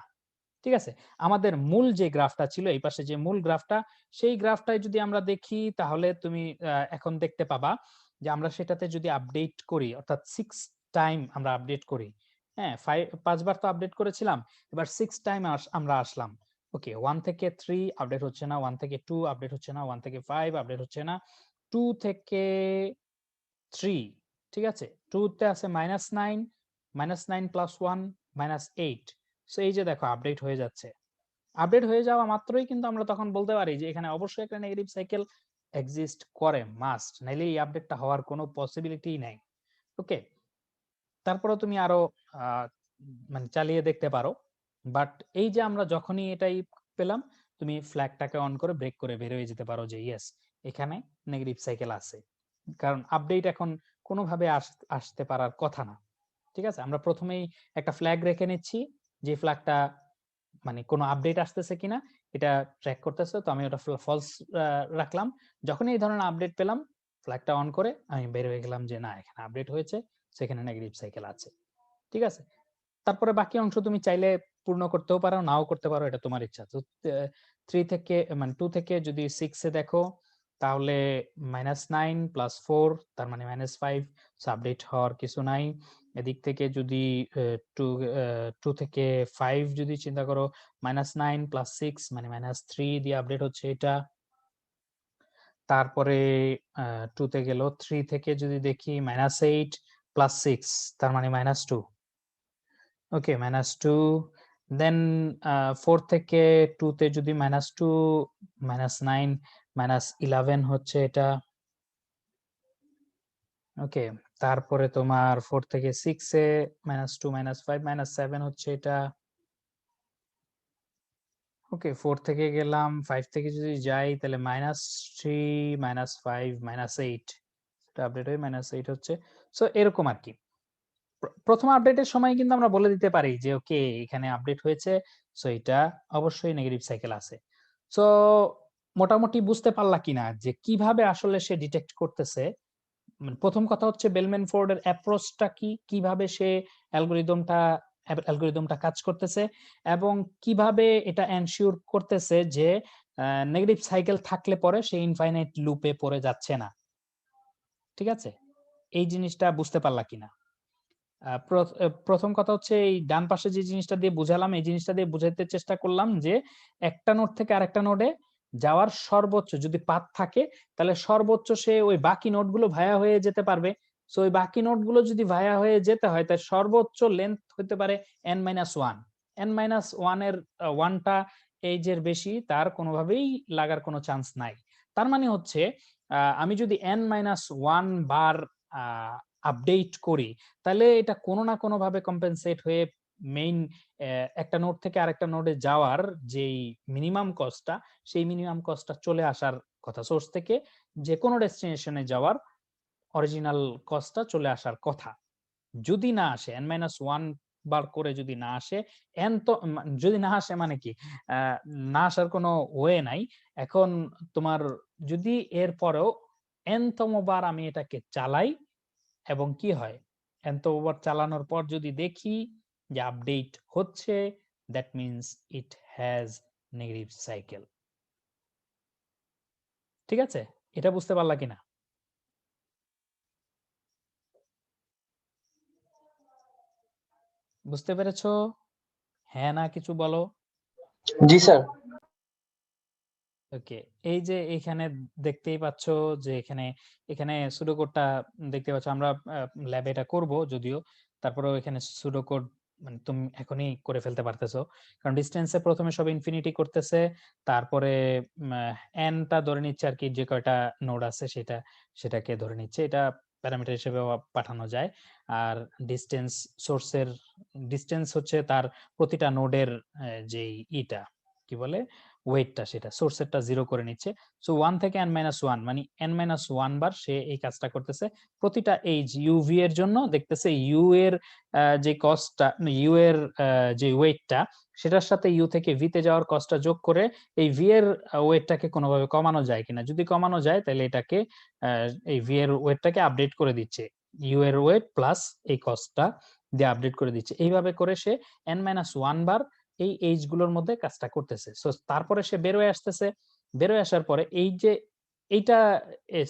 ঠিক আছে, আমাদের মূল যে গ্রাফটা ছিল, এই পাশে যে মূল গ্রাফটা, সেই গ্রাফটায় যদি আমরা দেখি তাহলে তুমি এখন দেখতে পাবা যে আমরা সেটাতে যদি আপডেট করি, অর্থাৎ 6 টাইম আমরা আপডেট করি, হ্যাঁ 5 বার তো আপডেট করেছিলাম, এবার 6 টাইম আমরা আসলাম। ওকে, 1 থেকে 3 আপডেট হচ্ছে না, 1 থেকে 2 আপডেট হচ্ছে না, 1 থেকে 5 আপডেট হচ্ছে না, 2 থেকে 3, ঠিক আছে, 2 তে আছে -9, -9 প্লাস 1 -8। সো এই যে দেখো আপডেট হয়ে যাচ্ছে। আপডেট হয়ে যাওয়া মাত্রই কিন্তু আমরা তখন বলতে পারি যে এখানে অবশ্যই একটা নেগেটিভ সাইকেল এক্সিস্ট করে, মাস্ট, নাইলে এই আপডেটটা হওয়ার কোনো পসিবিলিটি নাই। ওকে, তারপরে তুমি আরো মানে চালিয়ে দেখতে পারো। বাট এই যে আমরা যখনই এটাই পেলাম, তুমি ফ্ল্যাগটাকে অন করে ব্রেক করে বের হয়ে যেতে পারো যে ইয়েস, এখানে নেগেটিভ সাইকেল আছে। কারণ আপডেট এখন কোনোভাবে আসতে পারার কথা না। ঠিক আছে, আমরা প্রথমেই একটা ফ্ল্যাগ রেখে নিচ্ছি, যে ফ্ল্যাগটা মানে কোনো আপডেট আসতেছে কিনা এটা ট্র্যাক করতেছে, তো আমি ওটা ফলস রাখলাম। যখনই এই ধরনের আপডেট পেলাম, ফ্ল্যাগটা অন করে আমি বের হয়ে গেলাম যে না, এখানে আপডেট হয়েছে, সেখানে নেগেটিভ সাইকেল আছে। ঠিক আছে, তারপরে বাকি অংশ তুমি চাইলে পূর্ণ করতেও পারো, নাও করতে পারো, এটা তোমার ইচ্ছা। তো 3 থেকে মানে 2 থেকে যদি 6 এ দেখো তাহলে -9 প্লাস 4 তার মানে -5, আপডেট হওয়ার কিছু নাই। এদিক থেকে যদি 2 থেকে 5 যদি চিন্তা করো, -9 প্লাস 6 মানে -3 দিয়ে আপডেট হচ্ছে এটা। তারপরে 2 তে গেল, 3 থেকে যদি দেখি -8 প্লাস 6 তার মানে -2। ওকে, -2, দেন 4 থেকে 2 তে যদি -2 -9 -11 হচ্ছে এটা। ওকে, তারপরে তোমার 4 থেকে 6 এ -2 -5 -7 হচ্ছে এটা। ওকে, 4 থেকে গেলাম, 5 থেকে যদি যাই তাহলে -3 -5 -8, এটা আপডেট হয়ে -8 হচ্ছে। সো এরকম আর কি। প্রথম আপডেটের সময় কিন্তু আমরা বলে দিতে পারি যে ওকে, এখানে আপডেট হয়েছে, সো এটা অবশ্যই নেগেটিভ সাইকেল আছে। সো মোটামুটি বুঝতে পারলা কিনা যে কিভাবে আসলে সে ডিটেক্ট করতেছে। প্রথম কথা হচ্ছে বেলম্যান ফোর্ড এর অ্যাপ্রোচটা কি, কিভাবে সে অ্যালগরিদমটা কাজ করতেছে, এবং কিভাবে এটা এনশিওর করতেছে যে নেগেটিভ সাইকেল থাকলে পরে সে ইনফাইনাইট লুপে পড়ে যাচ্ছে না। ঠিক আছে, এই জিনিসটা বুঝতে পারলা কিনা? প্রথম কথা হচ্ছে এই ডান পাশে যে জিনিসটা দিয়ে বুঝালাম, এই জিনিসটা দিয়ে বুঝাইতে চেষ্টা করলাম যে একটা নোড থেকে আরেকটা নোডে যাওয়ার সর্বোচ্চ যদি পাথ থাকে, তাহলে সর্বোচ্চ সে ওই বাকি নোডগুলো ভায়া হয়ে যেতে পারবে। সো ওই বাকি নোডগুলো যদি ভায়া হয়ে যেতে হয়, তাহলে সর্বোচ্চ লেন্থ হতে পারে n-1। n-1 এর 1টা এইজের বেশি তার কোনোভাবেই লাগার কোনো চান্স নাই। তার মানে হচ্ছে আমি যদি n-1 বার আপডেট করি, তাহলে এটা কোনো না কোনোভাবে কম্পেনসেট হয়ে মেইন একটা নোড থেকে আরেকটা নোডে যাওয়ার যেই মিনিমাম কস্টটা, সেই মিনিমাম কস্টটা চলে আসার কথা। সোর্স থেকে যেকোনো ডেস্টিনেশনে যাওয়ার অরিজিনাল কস্টটা চলে আসার কথা। যদি না আসে n-1 বার করে যদি না আসে, n তো যদি না আসে মানে কি? না আসার কোনো ওয়ে নাই। এখন তোমার যদি এরপরেও n তম বার আমি এটাকে চালাই এবং কি হয়? n তম বার চালানোর পর যদি দেখি যে আপডেট হচ্ছে, that means it has negative cycle. ঠিক আছে? এটা বুঝতে পারলা কিনা? বুঝতে পেরেছো? হ্যাঁ না কিছু বলো? জি স্যার। ওকে, এই যে এখানে দেখতেই পাচ্ছ যে এখানে সুডোকোডটা দেখতে পাচ্ছ। আমরা ল্যাবে এটা করব যদিও, তারপরেও এখানে সুডোকোড মানে তুমি এখনই করে ফেলতে পারতেছো। কারণ ডিস্টেন্সে প্রথমে সব ইনফিনিটি করতেছে, তারপরে এনটা ধরে নিচ্ছে আর কি, যে কয়টা নোড আছে সেটাকে ধরে নিচ্ছে। এটা প্যারামিটার হিসেবে পাঠানো যায়। আর ডিস্টেন্স সোর্সের ডিস্টেন্স হচ্ছে তার প্রতিটা নোডের যেই কি বলে ওয়েটটা, সেটা সোর্সেরটা 0 করে নিচ্ছে। সো 1 থেকে n-1 মানে n-1 বার সে এই কাজটা করতেছে। প্রতিটা এইজ ইউভি এর জন্য দেখতেছে ইউ এর যে কস্টটা, ইউ এর যে ওয়েটটা, সেটার সাথে ইউ থেকে ভি তে যাওয়ার কস্টটা যোগ করে এই ভি এর ওয়েটটাকে কোনোভাবে কমানো যায় কিনা। যদি কমানো যায় তাহলে এটাকে এই ভি এর ওয়েটটাকে আপডেট করে দিচ্ছে। ইউ এর ওয়েট প্লাস এই কস্টটা দিয়ে আপডেট করে দিচ্ছে। এইভাবে করে সে n-1 বার এই এইজ গুলোর মধ্যে কাজটা করতেছে। সো তারপরে সে বের হয়ে আসতেছে। বের হয়ে আসার পরে এই যে এইটা এই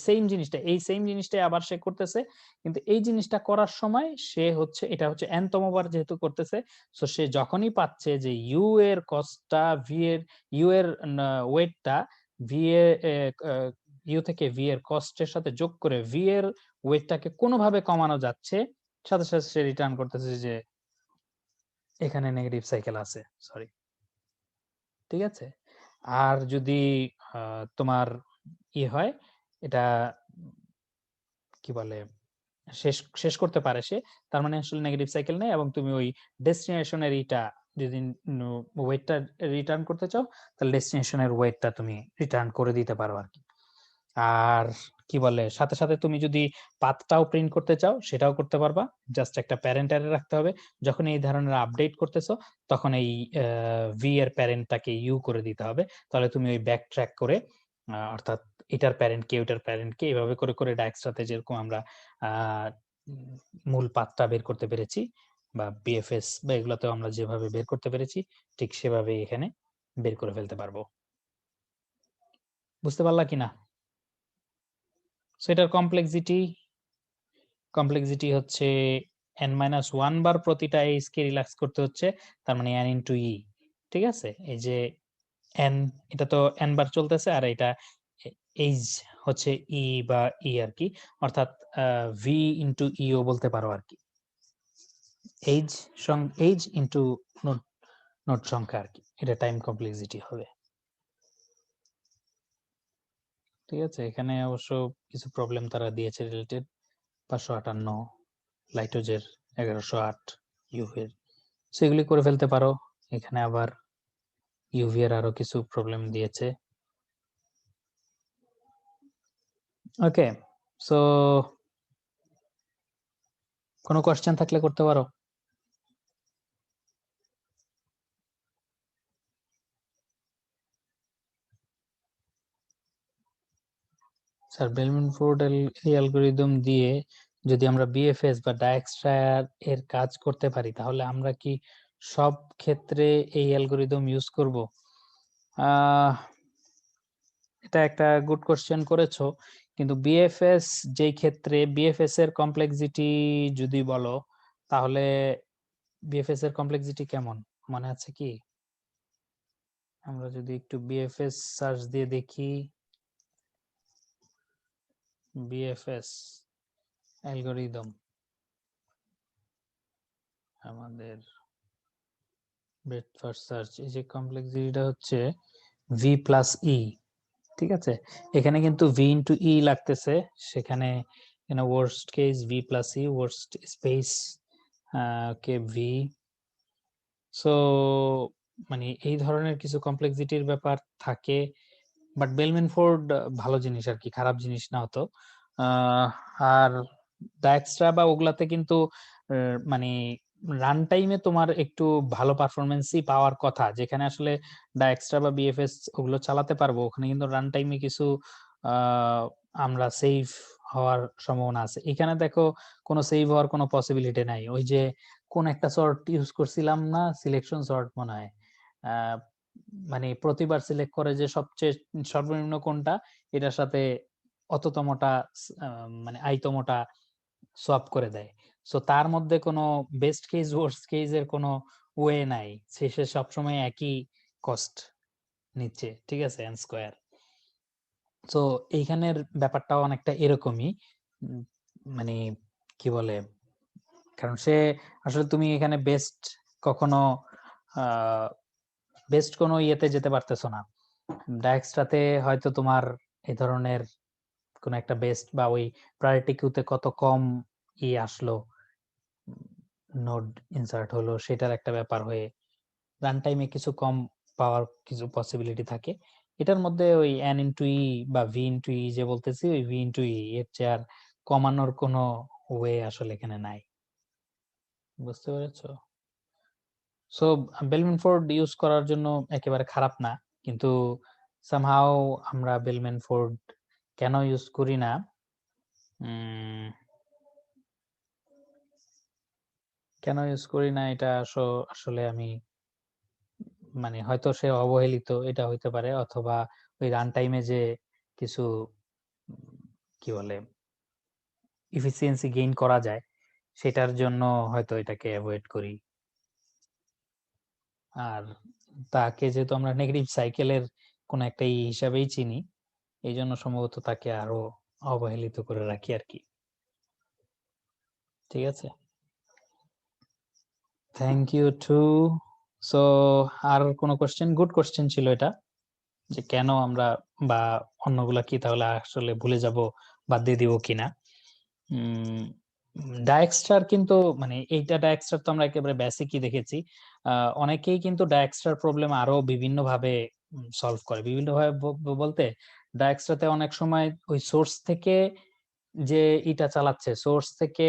সেম জিনিসটাই আবার সে করতেছে। কিন্তু এই জিনিসটা করার সময় সে হচ্ছে এটা হচ্ছে n তম বার যেহেতু করতেছে, সো সে যখনই পাচ্ছে যে ইউ এর কস্টটা ইউ এর ওয়েটটা ভি এর ইউ থেকে ভি এর কস্টের সাথে যোগ করে ভি এর ওয়েটটাকে কোনোভাবে কমানো যাচ্ছে, সাথে সাথে সে রিটার্ন করতেছে যে এখানে নেগেটিভ সাইকেল আছে। সরি, ঠিক আছে? আর যদি তোমার হয়, এটা কি বলে শেষ শেষ করতে পারে সে, তার মানে আসলে নেগেটিভ সাইকেল নেই এবং তুমি ওই ডেস্টিনেশনের যদি ওয়েটটা রিটার্ন করতে চাও, তাহলে ডেস্টিনেশনের ওয়েটটা তুমি রিটার্ন করে দিতে পারো আর কি। আর কি বলে সাথে সাথে তুমি যদি পাথটাও প্রিন্ট করতে চাও সেটাও করতে পারবা। জাস্ট একটা প্যারেন্ট অ্যারে রাখতে হবে। যখন এই ধরনের আপডেট করতেছো তখন এই ভি এর প্যারেন্টটাকে ইউ করে দিতে হবে। তাহলে তুমি ওই ব্যাক ট্র্যাক করে অর্থাৎ এটার প্যারেন্ট কে ওটার প্যারেন্ট কে এভাবে করে করে ডায়াক্সটাতে যেরকম আমরা মূল পাথটা বের করতে পেরেছি বা বিএফএস বা এগুলোতেও আমরা যেভাবে বের করতে পেরেছি, ঠিক সেভাবে এখানে বের করে ফেলতে পারবো। বুঝতে পারলা কিনা? সেটার কমপ্লেক্সিটি হচ্ছে n-1 বার প্রতিটা এইজ কে রিল্যাক্স করতে হচ্ছে, তার মানে n ইনটু ই। ঠিক আছে? এই যে n, এটা তো n বার চলতেছে, আর এটা এইজ হচ্ছে ই বা ই আর কি, অর্থাৎ ভি ইনটু ইও বলতে পারো আর কি। এইজ ইনটু নোড সংখ্যা আর কি, এটা টাইম কমপ্লেক্সিটি হবে। ঠিক আছে? এখানে অবশ্য কিছু প্রবলেম তারা দিয়েছে রিলেটেড। 558 লাইটোজের 1108 ইউভি এর, সেগুলি করে ফেলতে পারো। এখানে আবার ইউভি এর আরো কিছু প্রবলেম দিয়েছে। ওকে, সো কোনো কোশ্চেন থাকলে করতে পারো। স্যার বেলমেন্ট-ফোর্ড এই অ্যালগরিদম দিয়ে যদি আমরা বিএফএস বা ডায়াক্সট্রায়ার এর কাজ করতে পারি, তাহলে আমরা কি সব ক্ষেত্রে এই অ্যালগরিদম ইউজ করব? এটা একটা গুড কোশ্চেন করেছো, কিন্তু বিএফএস যেই ক্ষেত্রে বিএফএস এর কমপ্লেক্সিটি যদি বলো, তাহলে বিএফএস এর কমপ্লেক্সিটি কেমন মনে আছে কি? আমরা যদি একটু বিএফএস সার্চ দিয়ে দেখি, বিএফএস অ্যালগরিদম আমাদের ব্রেথ ফার্স্ট সার্চ, এই যে কমপ্লেক্সিটিটা হচ্ছে ভি প্লাস ই, ঠিক আছে। এখানে কিন্তু ভি ইন্টু ই লাগতেছে, সেখানে worst case V plus E, worst space okay V. So মানে এই ধরনের কিছু কমপ্লেক্সিটির ব্যাপার থাকে, বাট বেলমেনফোর্ড ভালো জিনিস আর কি, খারাপ জিনিস না হতো। আর ডায়াক্সট্রা বা ওগুলাতে কিন্তু মানে রান টাইমে তোমার একটু ভালো পারফরমেন্সই পাওয়ার কথা, যেখানে আসলে ডায়াক্সট্রা বা বিএফএস ওগুলো চালাতে পারবো, ওখানে কিন্তু রান টাইমে কিছু আমরা সেভ হওয়ার সম্ভাবনা আছে। এখানে দেখো কোনো সেভ হওয়ার কোনো পসিবিলিটি নাই। ওই যে কোন একটা সর্ট ইউজ করছিলাম না, সিলেকশন সর্ট মনে হয়, মানে প্রতিবার সিলেক্ট করে যে সবচেয়ে সর্বনিম্ন কোনটা, এটার সাথে অততমটা মানে আইতমটা সোয়াপ করে দেয়। সো তার মধ্যে কোনো বেস্ট কেস ওয়ার্স্ট কেস এর কোনো ওয়ে নাই, শেষে সবসময় একই কস্ট নিচ্ছে, ঠিক আছে, এন স্কোয়ার। সো এইখানের ব্যাপারটাও অনেকটা এরকমই, মানে কি বলে, কারণ সে আসলে তুমি এখানে বেস্ট কখনো বেস্ট কোনো ইয়েতে যেতে পারতেছো না। ডায়াক্সট্রাতে হয়তো তোমার এই ধরনের কোন একটা বেস্ট বা ওই প্রায়োরিটি কিউতে কত কম আসলো, নোড ইনসার্ট হলো, সেটার একটা ব্যাপার হয়ে রান টাইমে কিছু কম পাওয়ার কিছু পসিবিলিটি থাকে। এটার মধ্যে ওই এন ইন্টু ই বা ভি ইন্টু ই যে বলতেছি, ওই ভি ইন্টু ই এর চেয়ে আর কমানোর কোনো ওয়ে আসলে এখানে নাই। বুঝতে পেরেছো? সো বেলমেনফোর্ড ইউজ করার জন্য একেবারে খারাপ না, কিন্তু সামহাও আমরা বেলমেনফোর্ড কেন ইউজ করি না, কেন ইউজ করি না এটা আসলে আমি মানে হয়তো সে অবহেলিত, এটা হইতে পারে, অথবা ওই রান টাইমে যে কিছু কি বলে এফিসিয়েন্সি গেইন করা যায়, সেটার জন্য হয়তো এটাকে অ্যাভয়েড করি। আর তাকে যেহেতু আমরা নেগেটিভ সাইকেলের কোন একটা হিসাবেই চিনি, এই জন্য সম্ভবত তাকে আরো অবহেলিত করে রাখি আর কি। ঠিক আছে, থ্যাংক ইউ টু। সো আর কোনো কোশ্চেন? গুড কোশ্চেন ছিল এটা, যে কেন আমরা বা অন্যগুলা কি তাহলে আসলে ভুলে যাব, বাদ দিয়ে দিব কিনা। ডায়াক্সট্রার কিন্তু মানে এইটা ডায়াক্সট্রার তো আমরা একেবারে বেসিকই দেখেছি। অনেকেই কিন্তু ডায়াক্সট্রার প্রবলেম আরো বিভিন্ন ভাবে সলভ করে। বিভিন্ন ভাবে বলতে ডায়াক্সট্রাতে অনেক সময় ওই সোর্স থেকে যে এটা চালাচ্ছে, সোর্স থেকে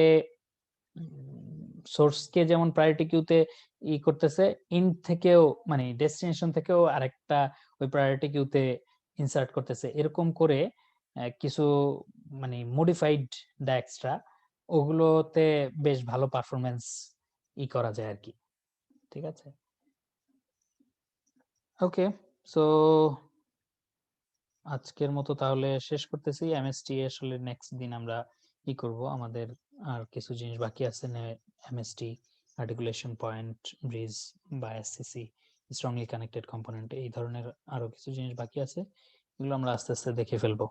সোর্সকে যেমন প্রায়োরিটি কিউতে করতেছে, ইন্ট থেকেও মানে ডেস্টিনেশন থেকেও আরেকটা ওই প্রায়োরিটি কিউতে ইনসার্ট করতেছে, এরকম করে কিছু মানে মডিফাইড ডায়াক্সট্রা, ওগুলোতে বেশ ভালো পারফরমেন্স করা যায় আর কি। ঠিক আছে, ওকে। সো আজকের মতো তাহলে শেষ করতেছি। এমএসটি আসলে নেক্সট দিন আমরা করব, আমাদের আর কিছু জিনিস বাকি আছে, এমএসটি আর্টিকুলেশন পয়েন্ট ব্রিজ বা এসসিসি স্ট্রংলি কানেক্টেড কম্পোনেন্ট, এই ধরনের আরো কিছু জিনিস বাকি আছে, এগুলো আমরা আস্তে আস্তে দেখে ফেলবো।